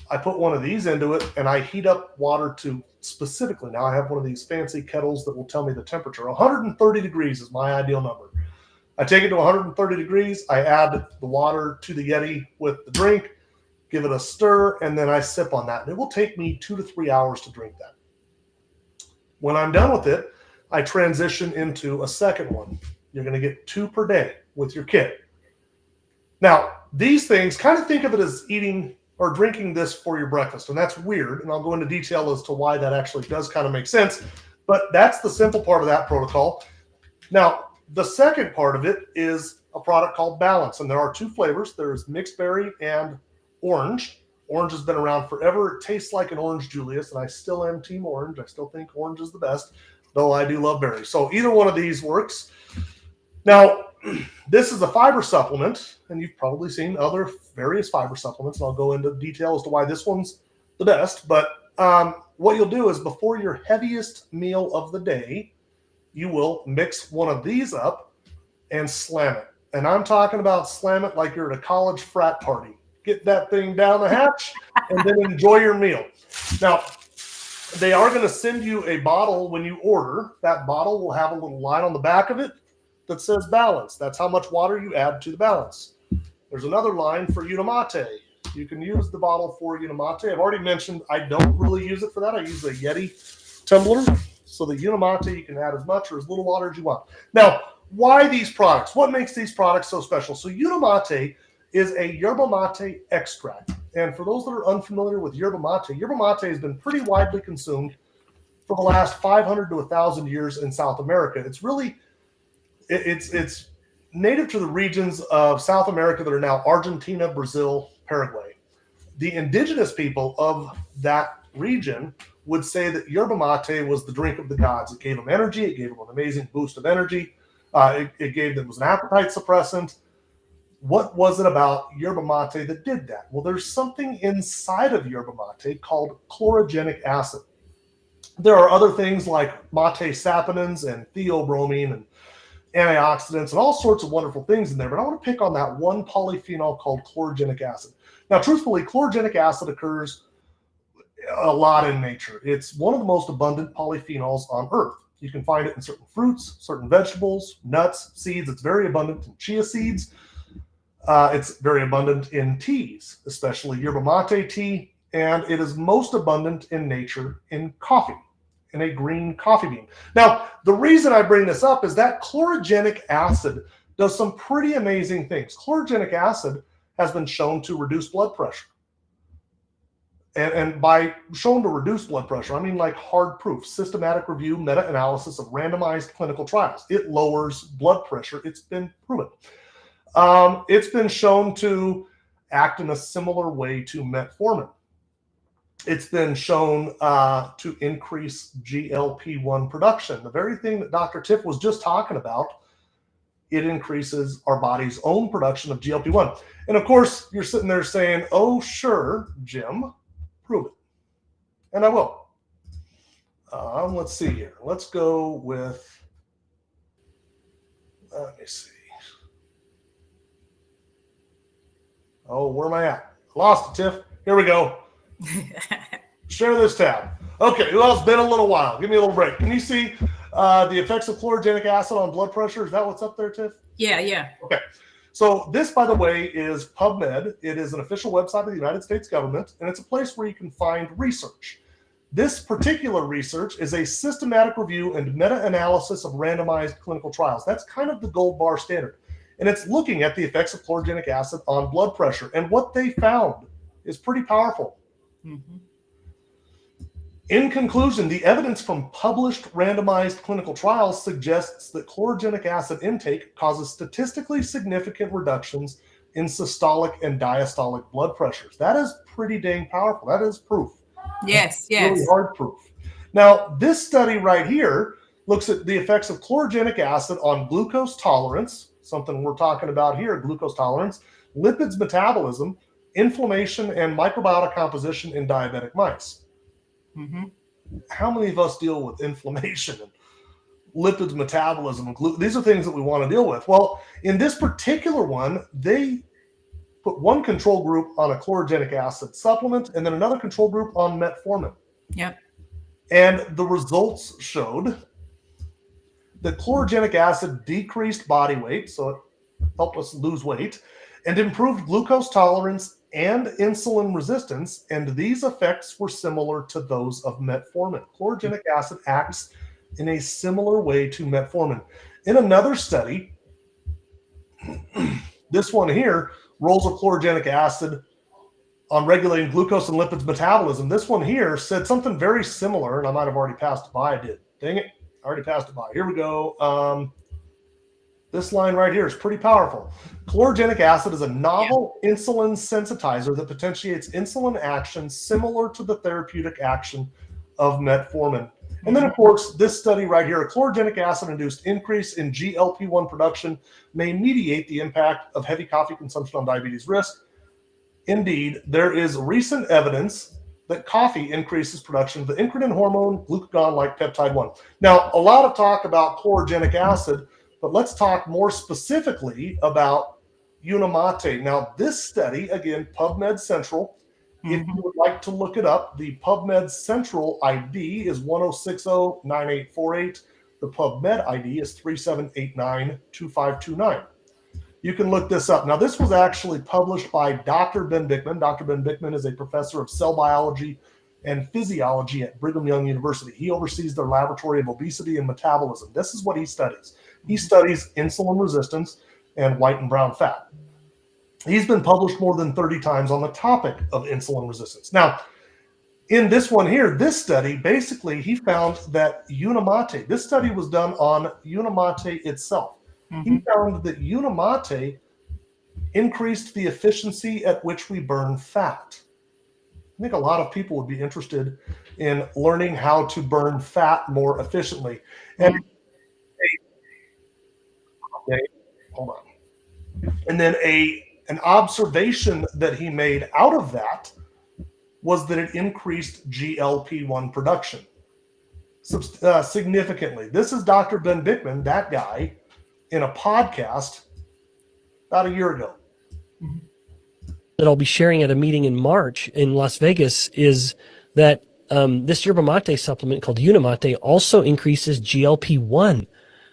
I put one of these into it, and I heat up water to specifically, now I have one of these fancy kettles that will tell me the temperature. 130 degrees is my ideal number. I take it to 130 degrees. I add the water to the Yeti with the drink, give it a stir, and then I sip on that. And it will take me 2 to 3 hours to drink that. When I'm done with it, I transition into a second one. You're going to get 2 per day with your kit. Now, these things, kind of think of it as eating or drinking this for your breakfast. And that's weird. And I'll go into detail as to why that actually does kind of make sense. But that's the simple part of that protocol. Now, the second part of it is a product called Balance. And there are 2 flavors. There's mixed berry and orange. Orange has been around forever. It tastes like an orange Julius, and I still am team orange. I still think orange is the best, though I do love berries. So either one of these works. Now, this is a fiber supplement, and you've probably seen other various fiber supplements, and I'll go into detail as to why this one's the best. But what you'll do is before your heaviest meal of the day, you will mix one of these up and slam it. And I'm talking about slam it like you're at a college frat party. Get that thing down the hatch and then enjoy your meal. Now, they are going to send you a bottle when you order. That bottle will have a little line on the back of it that says Balance. That's how much water you add to the Balance. There's another line for Unimate. You can use the bottle for Unimate. I've already mentioned I don't really use it for that. I use a Yeti tumbler. So the Unimate, you can add as much or as little water as you want. Now, why these products? What makes these products so special? So Unimate is a yerba mate extract. And for those that are unfamiliar with yerba mate has been pretty widely consumed for the last 500 to 1,000 years in South America. It's really, it's native to the regions of South America that are now Argentina, Brazil, Paraguay. The indigenous people of that region would say that yerba mate was the drink of the gods. It gave them energy. It gave them an amazing boost of energy. It gave them, was an appetite suppressant. What was it about yerba mate that did that? Well, there's something inside of yerba mate called chlorogenic acid. There are other things like mate saponins and theobromine and antioxidants and all sorts of wonderful things in there, but I want to pick on that one polyphenol called chlorogenic acid. Now, truthfully, chlorogenic acid occurs a lot in nature. It's one of the most abundant polyphenols on Earth. You can find it in certain fruits, certain vegetables, nuts, seeds. It's very abundant in chia seeds. It's very abundant in teas, especially yerba mate tea, and it is most abundant in nature in coffee, in a green coffee bean. Now, the reason I bring this up is that chlorogenic acid does some pretty amazing things. Chlorogenic acid has been shown to reduce blood pressure. And by shown to reduce blood pressure, I mean like hard proof, systematic review, meta-analysis of randomized clinical trials. It lowers blood pressure. It's been proven. It's been shown to act in a similar way to metformin. It's been shown to increase GLP-1 production. The very thing that Dr. Tiff was just talking about, it increases our body's own production of GLP-1. And of course, you're sitting there saying, oh, sure, Jim, prove it. And I will. Let's see here. Let's go with, let me see. Oh, where am I at? Lost it, Tiff. Here we go. Share this tab. Okay, well, it's been a little while. Give me a little break. Can you see the effects of chlorogenic acid on blood pressure? Is that what's up there, Tiff? Yeah. Okay. So this, by the way, is PubMed. It is an official website of the United States government, and it's a place where you can find research. This particular research is a systematic review and meta-analysis of randomized clinical trials. That's kind of the gold bar standard. And it's looking at the effects of chlorogenic acid on blood pressure. And what they found is pretty powerful. Mm-hmm. In conclusion, the evidence from published randomized clinical trials suggests that chlorogenic acid intake causes statistically significant reductions in systolic and diastolic blood pressures. That is pretty dang powerful. That is proof. Yes. Really hard proof. Now, this study right here looks at the effects of chlorogenic acid on glucose tolerance, something we're talking about here, glucose tolerance, lipids metabolism, inflammation, and microbiota composition in diabetic mice. Mm-hmm. How many of us deal with inflammation and lipids metabolism? These are things that we want to deal with. Well, in this particular one, they put one control group on a chlorogenic acid supplement and then another control group on metformin. Yep. And the results showed that chlorogenic acid decreased body weight, so it helped us lose weight, and improved glucose tolerance and insulin resistance, and these effects were similar to those of metformin. Chlorogenic acid acts in a similar way to metformin. In another study, this one here, roles of chlorogenic acid on regulating glucose and lipids metabolism. This one here said something very similar, and I might have already passed it by. I did. Dang it. I already passed it by. Here we go. This line right here is pretty powerful. Chlorogenic acid is a novel insulin sensitizer that potentiates insulin action similar to the therapeutic action of metformin. And then, of course, this study right here, a chlorogenic acid-induced increase in GLP-1 production may mediate the impact of heavy coffee consumption on diabetes risk. Indeed, there is recent evidence that coffee increases production of the incretin hormone, glucagon-like peptide 1. Now, a lot of talk about chlorogenic acid, but let's talk more specifically about Unimate. Now, this study, again, PubMed Central, if you would like to look it up, the PubMed Central ID is 1060-9848. The PubMed ID is 3789-2529. You can look this up. Now, this was actually published by Dr. Ben Bickman. Dr. Ben Bickman is a professor of cell biology and physiology at Brigham Young University. He oversees their laboratory of obesity and metabolism. This is what he studies. He studies insulin resistance and white and brown fat. He's been published more than 30 times on the topic of insulin resistance. Now, in this one here, this study, basically, he found that Unimate, this study was done on Unimate itself. He found that Unimate increased the efficiency at which we burn fat. I think a lot of people would be interested in learning how to burn fat more efficiently. And hold on. And then an observation that he made out of that was that it increased GLP-1 production significantly. This is Dr. Ben Bickman, that guy, in a podcast about a year ago. That I'll be sharing at a meeting in March in Las Vegas is that this yerba mate supplement called Unimate also increases GLP-1.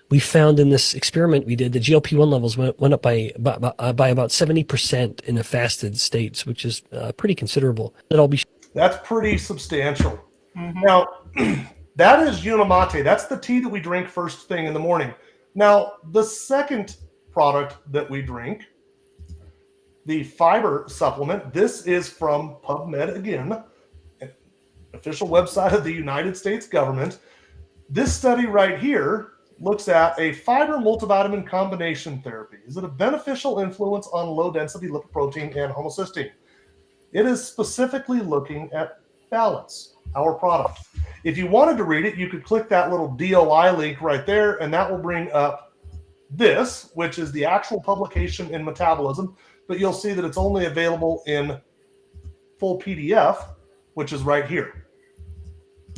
We found in this experiment we did, the GLP-1 levels went up by about 70% in the fasted states, which is pretty considerable. That's pretty substantial. Now, that is Unimate. That's the tea that we drink first thing in the morning. Now, the second product that we drink, the fiber supplement, this is from PubMed again, official website of the United States government. This study right here looks at a fiber multivitamin combination therapy. Is it a beneficial influence on low-density lipoprotein and homocysteine? It is specifically looking at balance, our product. If you wanted to read it, you could click that little DOI link right there, and that will bring up this, which is the actual publication in Metabolism, but you'll see that it's only available in full PDF, which is right here.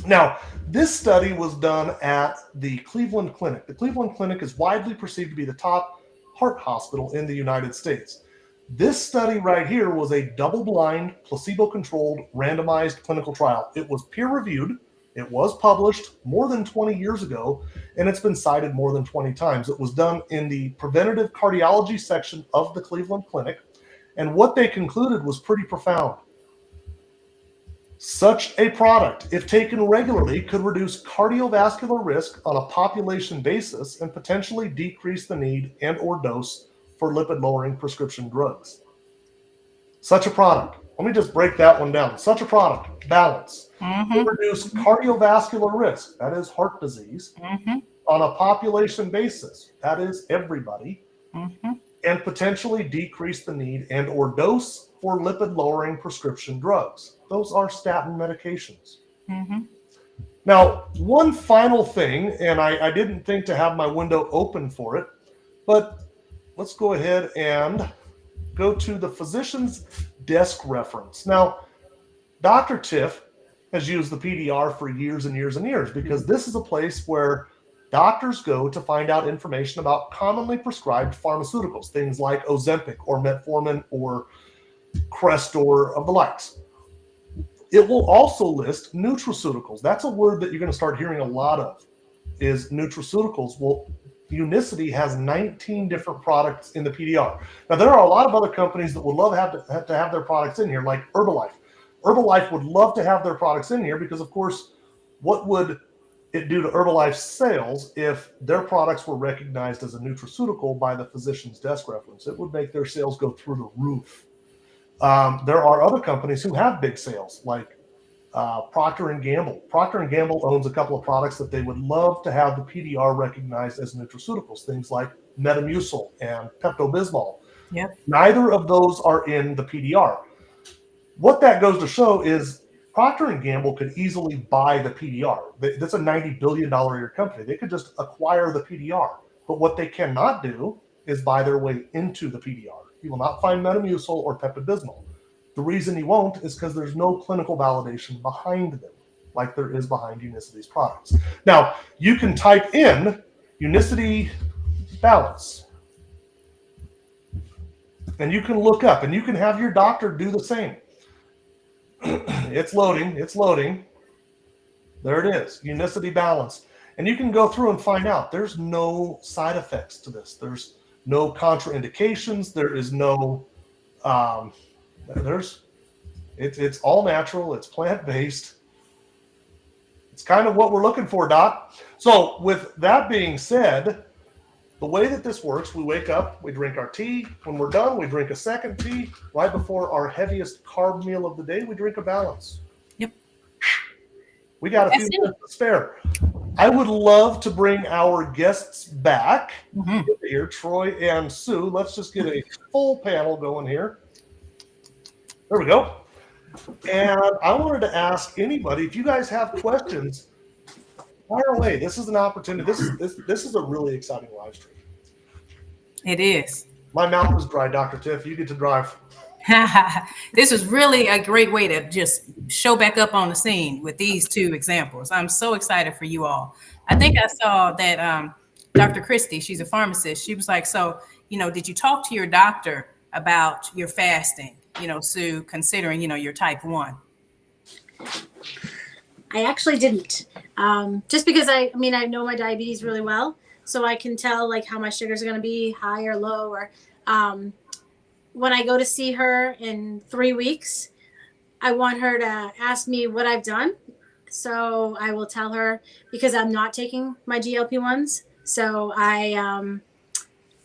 Now, this study was done at the Cleveland Clinic. The Cleveland Clinic is widely perceived to be the top heart hospital in the United States. This study right here was a double-blind, placebo-controlled, randomized clinical trial. It was peer-reviewed. It was published more than 20 years ago, and it's been cited more than 20 times. It was done in the preventative cardiology section of the Cleveland Clinic, and what they concluded was pretty profound. Such a product, if taken regularly, could reduce cardiovascular risk on a population basis and potentially decrease the need and/or dose for lipid-lowering prescription drugs. Such a product. Let me just break that one down. Such a product, balance, will reduce cardiovascular risk, that is heart disease, on a population basis, that is everybody, and potentially decrease the need and/or dose for lipid-lowering prescription drugs. Those are statin medications. Now, one final thing, and I didn't think to have my window open for it, but let's go ahead and go to the physician's desk reference. Now, Dr. Tiff has used the PDR for years and years and years because this is a place where doctors go to find out information about commonly prescribed pharmaceuticals, things like Ozempic or metformin or Crestor of the likes. It will also list nutraceuticals. That's a word that you're going to start hearing a lot of, is nutraceuticals. Well, Unicity has 19 different products in the PDR. Now, there are a lot of other companies that would love to have their products in here, like Herbalife. Herbalife would love to have their products in here because, of course, what would it do to Herbalife's sales if their products were recognized as a nutraceutical by the physician's desk reference? It would make their sales go through the roof. There are other companies who have big sales, like Procter & Gamble. Procter & Gamble owns a couple of products that they would love to have the PDR recognized as nutraceuticals, things like Metamucil and Pepto-Bismol. Yep. Neither of those are in the PDR. What that goes to show is Procter & Gamble could easily buy the PDR. That's a $90 billion a year company. They could just acquire the PDR. But what they cannot do is buy their way into the PDR. You will not find Metamucil or Pepto-Bismol. The reason you won't is because there's no clinical validation behind them, like there is behind Unicity's products. Now, you can type in Unicity Balance, and you can look up, and you can have your doctor do the same. It's loading. It's loading. There it is, Unicity Balance. And you can go through and find out there's no side effects to this. There's no contraindications. There is no, it's all natural. It's plant-based. It's kind of what we're looking for, Doc. So with that being said, the way that this works, we wake up, we drink our tea. When we're done, we drink a second tea. Right before our heaviest carb meal of the day, we drink a balance. Yep. We got a few minutes to spare. I would love to bring our guests back here, Troy and Sue. Let's just get a full panel going here. There we go. And I wanted to ask anybody, if you guys have questions, fire away. This is an opportunity. This is a really exciting live stream. It is. My mouth is dry, Dr. Tiff. You get to drive. This is really a great way to just show back up on the scene with these two examples. I'm so excited for you all. I think I saw that Dr. Christie, she's a pharmacist. She was like, so, did you talk to your doctor about your fasting? Sue, considering, your type 1. I actually didn't. Just because I know my diabetes really well, so I can tell like how my sugars are going to be high or low. Or when I go to see her in 3 weeks, I want her to ask me what I've done. So I will tell her, because I'm not taking my GLP-1s. So I'll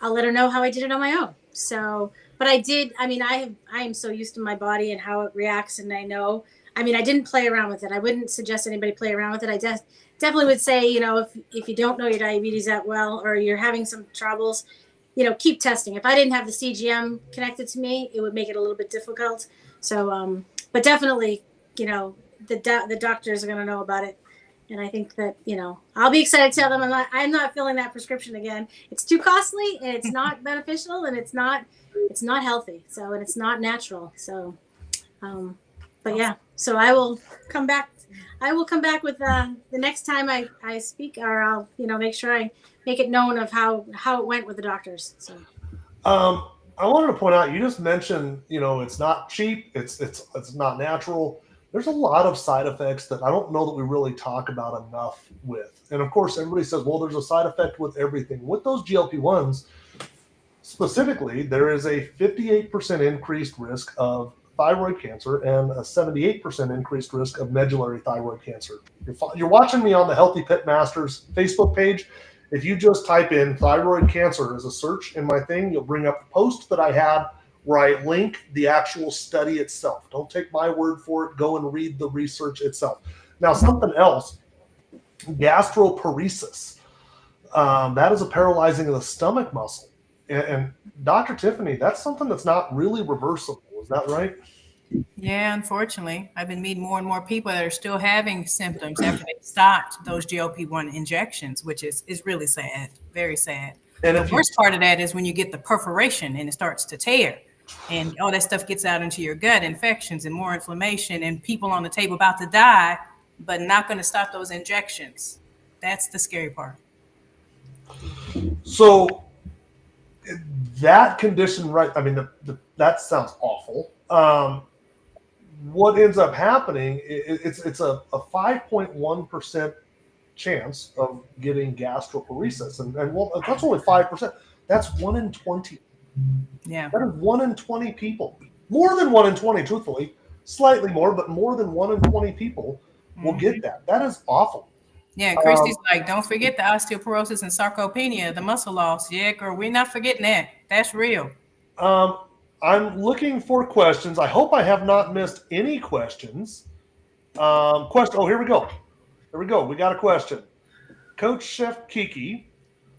let her know how I did it on my own. So, but I did. I am so used to my body and how it reacts, and I know. I didn't play around with it. I wouldn't suggest anybody play around with it. I definitely would say, if you don't know your diabetes that well, or you're having some troubles, keep testing. If I didn't have the CGM connected to me, it would make it a little bit difficult. So, but definitely, the doctors are going to know about it. And I think that, I'll be excited to tell them I'm not filling that prescription again. It's too costly, and it's not beneficial, and it's not healthy. So, and it's not natural. So, but yeah, so I will come back. I will come back with the next time I speak, or I'll make sure I make it known of how it went with the doctors. So, I wanted to point out, you just mentioned, it's not cheap. It's not natural. There's a lot of side effects that I don't know that we really talk about enough with. And of course, everybody says, well, there's a side effect with everything. With those GLP-1s, specifically, there is a 58% increased risk of thyroid cancer and a 78% increased risk of medullary thyroid cancer. You're watching me on the Healthy Pit Masters Facebook page. If you just type in thyroid cancer as a search in my thing, you'll bring up the post that I had where I link the actual study itself. Don't take my word for it. Go and read the research itself. Now, something else, gastroparesis. That is a paralyzing of the stomach muscle. And Dr. Tiffany, that's something that's not really reversible. Is that right? Yeah, unfortunately, I've been meeting more and more people that are still having symptoms after they stopped those GLP-1 injections, which is really sad, very sad. And the worst part of that is when you get the perforation and it starts to tear, and all that stuff gets out into your gut, infections and more inflammation, and people on the table about to die, but not going to stop those injections. That's the scary part. So that condition, right? That sounds awful. What ends up happening, it's a 5.1% chance of getting gastroparesis. And well, that's only 5%. That's 1 in 20. Yeah. That is 1 in 20 people. More than 1 in 20, truthfully. Slightly more, but more than 1 in 20 people will get that. That is awful. Yeah, Christy's like, don't forget the osteoporosis and sarcopenia, the muscle loss. Yeah, girl, we're not forgetting that. That's real. I'm looking for questions. I hope I have not missed any questions. Oh, here we go. Here we go. We got a question. Coach Chef Kiki,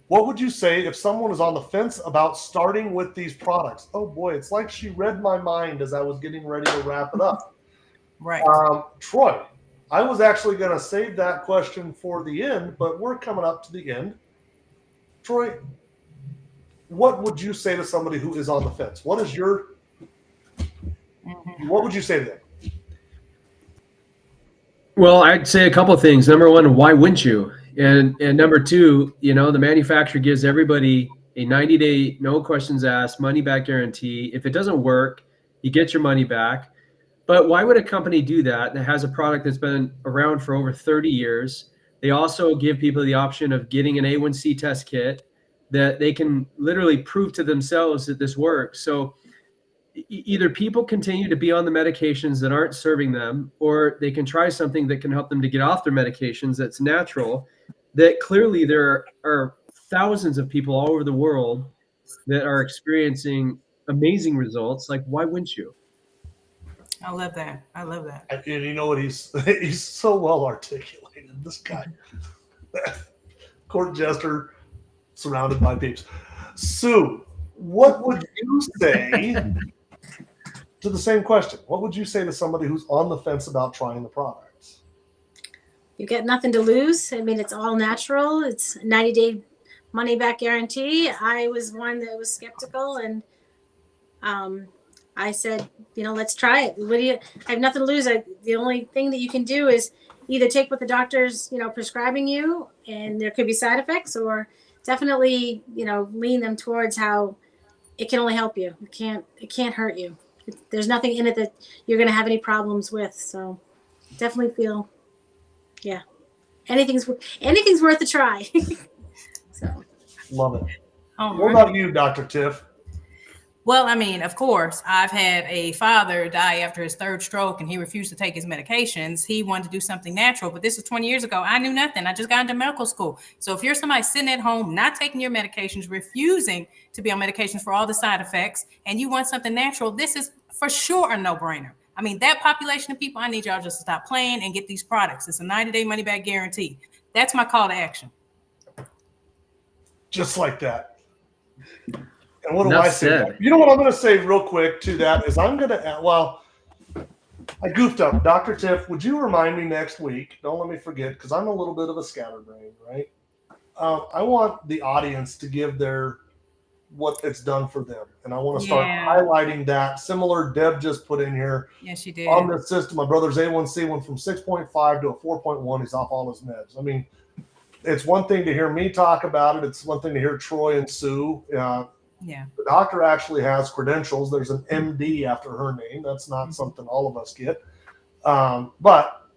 what would you say if someone is on the fence about starting with these products? Oh boy, it's like she read my mind as I was getting ready to wrap it up. Right. Troy, I was actually going to save that question for the end, but we're coming up to the end. Troy, what would you say to somebody who is on the fence? What would you say to them? Well, I'd say a couple of things. Number one, why wouldn't you? And number two, the manufacturer gives everybody a 90-day, no questions asked, money back guarantee. If it doesn't work, you get your money back. But why would a company do that has a product that's been around for over 30 years? They also give people the option of getting an A1C test kit. that they can literally prove to themselves that this works. So either people continue to be on the medications that aren't serving them, or they can try something that can help them to get off their medications that's natural, that clearly there are thousands of people all over the world that are experiencing amazing results. Like, why wouldn't you? I love that. I love that. And you know what? He's so well articulated. This guy, court jester, surrounded by peeps. Sue, what would you say to the same question? What would you say to somebody who's on the fence about trying the products? You get nothing to lose. I mean, it's all natural. It's 90-day money back guarantee. I was one that was skeptical, and I said, let's try it. I have nothing to lose. The only thing that you can do is either take what the doctor's, prescribing you, and there could be side effects, or definitely, lean them towards how it can only help you. It can't hurt you. There's nothing in it that you're going to have any problems with. So definitely feel, yeah, anything's worth a try. So Love it. Oh, What about you, Dr. Tiff? Well, I mean, of course, I've had a father die after his third stroke and he refused to take his medications. He wanted to do something natural, but this was 20 years ago. I knew nothing. I just got into medical school. So if you're somebody sitting at home, not taking your medications, refusing to be on medications for all the side effects, and you want something natural, this is for sure a no-brainer. I mean, that population of people, I need y'all just to stop playing and get these products. It's a 90-day money-back guarantee. That's my call to action. Just like that. And what do Enough I say? said. You know what I'm going to say real quick to that is I'm going to, I goofed up. Dr. Tiff, would you remind me next week? Don't let me forget, because I'm a little bit of a scatterbrain, right? I want the audience to give what it's done for them. And I want to start highlighting that. Similar, Deb just put in here. Yes, you did. On this system, my brother's A1C went from 6.5 to a 4.1. He's off all his meds. I mean, it's one thing to hear me talk about it. It's one thing to hear Troy and Sue. The doctor actually has credentials. There's an MD after her name. That's not something all of us get. But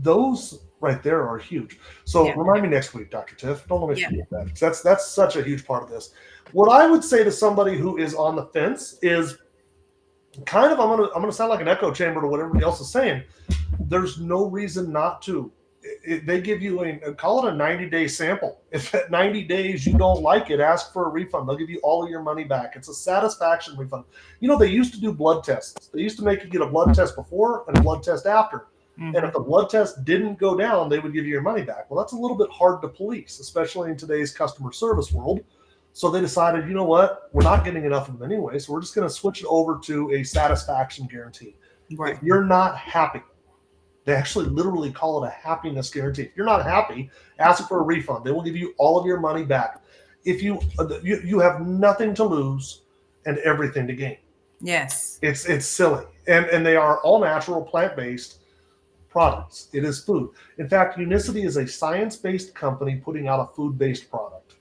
those right there are huge. So remind me next week, Dr. Tiff. Don't let me forget that. That's such a huge part of this. What I would say to somebody who is on the fence is kind of, I'm gonna sound like an echo chamber to what everybody else is saying. There's no reason not to. They give you call it a 90-day sample. If at 90 days you don't like it, ask for a refund. They'll give you all of your money back. It's a satisfaction refund. They used to do blood tests. They used to make you get a blood test before and a blood test after. Mm-hmm. And if the blood test didn't go down, they would give you your money back. Well, that's a little bit hard to police, especially in today's customer service world. So they decided, you know what? We're not getting enough of them anyway, so we're just going to switch it over to a satisfaction guarantee. Right. If you're not happy, they actually literally call it a happiness guarantee. If you're not happy, ask for a refund. They will give you all of your money back. If you have nothing to lose and everything to gain. Yes. It's silly. And they are all natural, plant-based products. It is food. In fact, Unicity is a science-based company putting out a food-based product.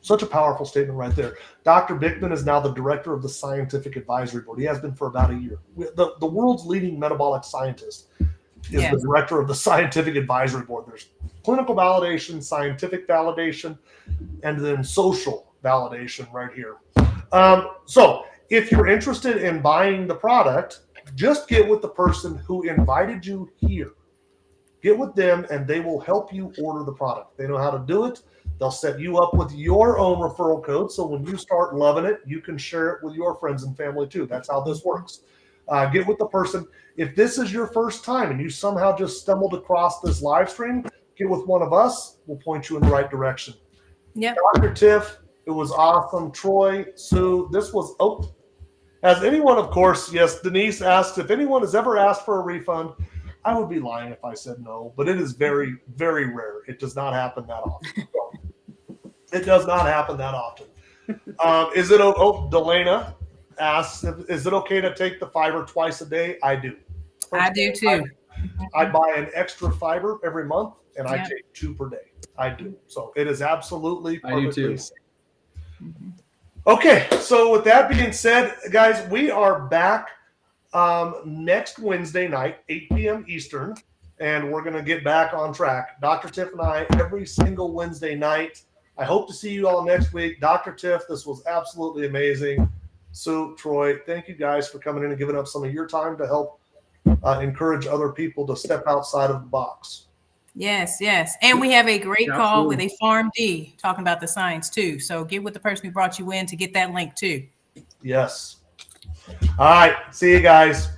Such a powerful statement right there. Dr. Bickman is now the director of the Scientific Advisory Board. He has been for about a year. The world's leading metabolic scientist is the director of the Scientific Advisory Board. There's clinical validation, scientific validation, and then social validation right here. So if you're interested in buying the product, just get with the person who invited you here. Get with them and they will help you order the product. They know how to do it. They'll set you up with your own referral code. So when you start loving it, you can share it with your friends and family too. That's how this works. Get with the person. If this is your first time and you somehow just stumbled across this live stream, get with one of us. We'll point you in the right direction. Yep. Dr. Tiff, it was awesome. Troy, Sue, this was, has anyone, of course, yes, Denise asked if anyone has ever asked for a refund. I would be lying if I said no, but it is very, very rare. It does not happen that often. It does not happen that often. Is it, Delana asks, is it okay to take the fiber twice a day? I do. I do too. I buy an extra fiber every month, and I take 2 per day. I do. So it is absolutely perfectly safe. Mm-hmm. Okay, so with that being said, guys, we are back next Wednesday night, 8 p.m. Eastern, and we're going to get back on track. Dr. Tiff and I, every single Wednesday night, I hope to see you all next week. Dr. Tiff, this was absolutely amazing. Sue, Troy, thank you guys for coming in and giving up some of your time to help encourage other people to step outside of the box. Yes, yes. And we have a great Yeah, call absolutely. with a PharmD talking about the science too. So get with the person who brought you in to get that link too. Yes. All right. See you guys.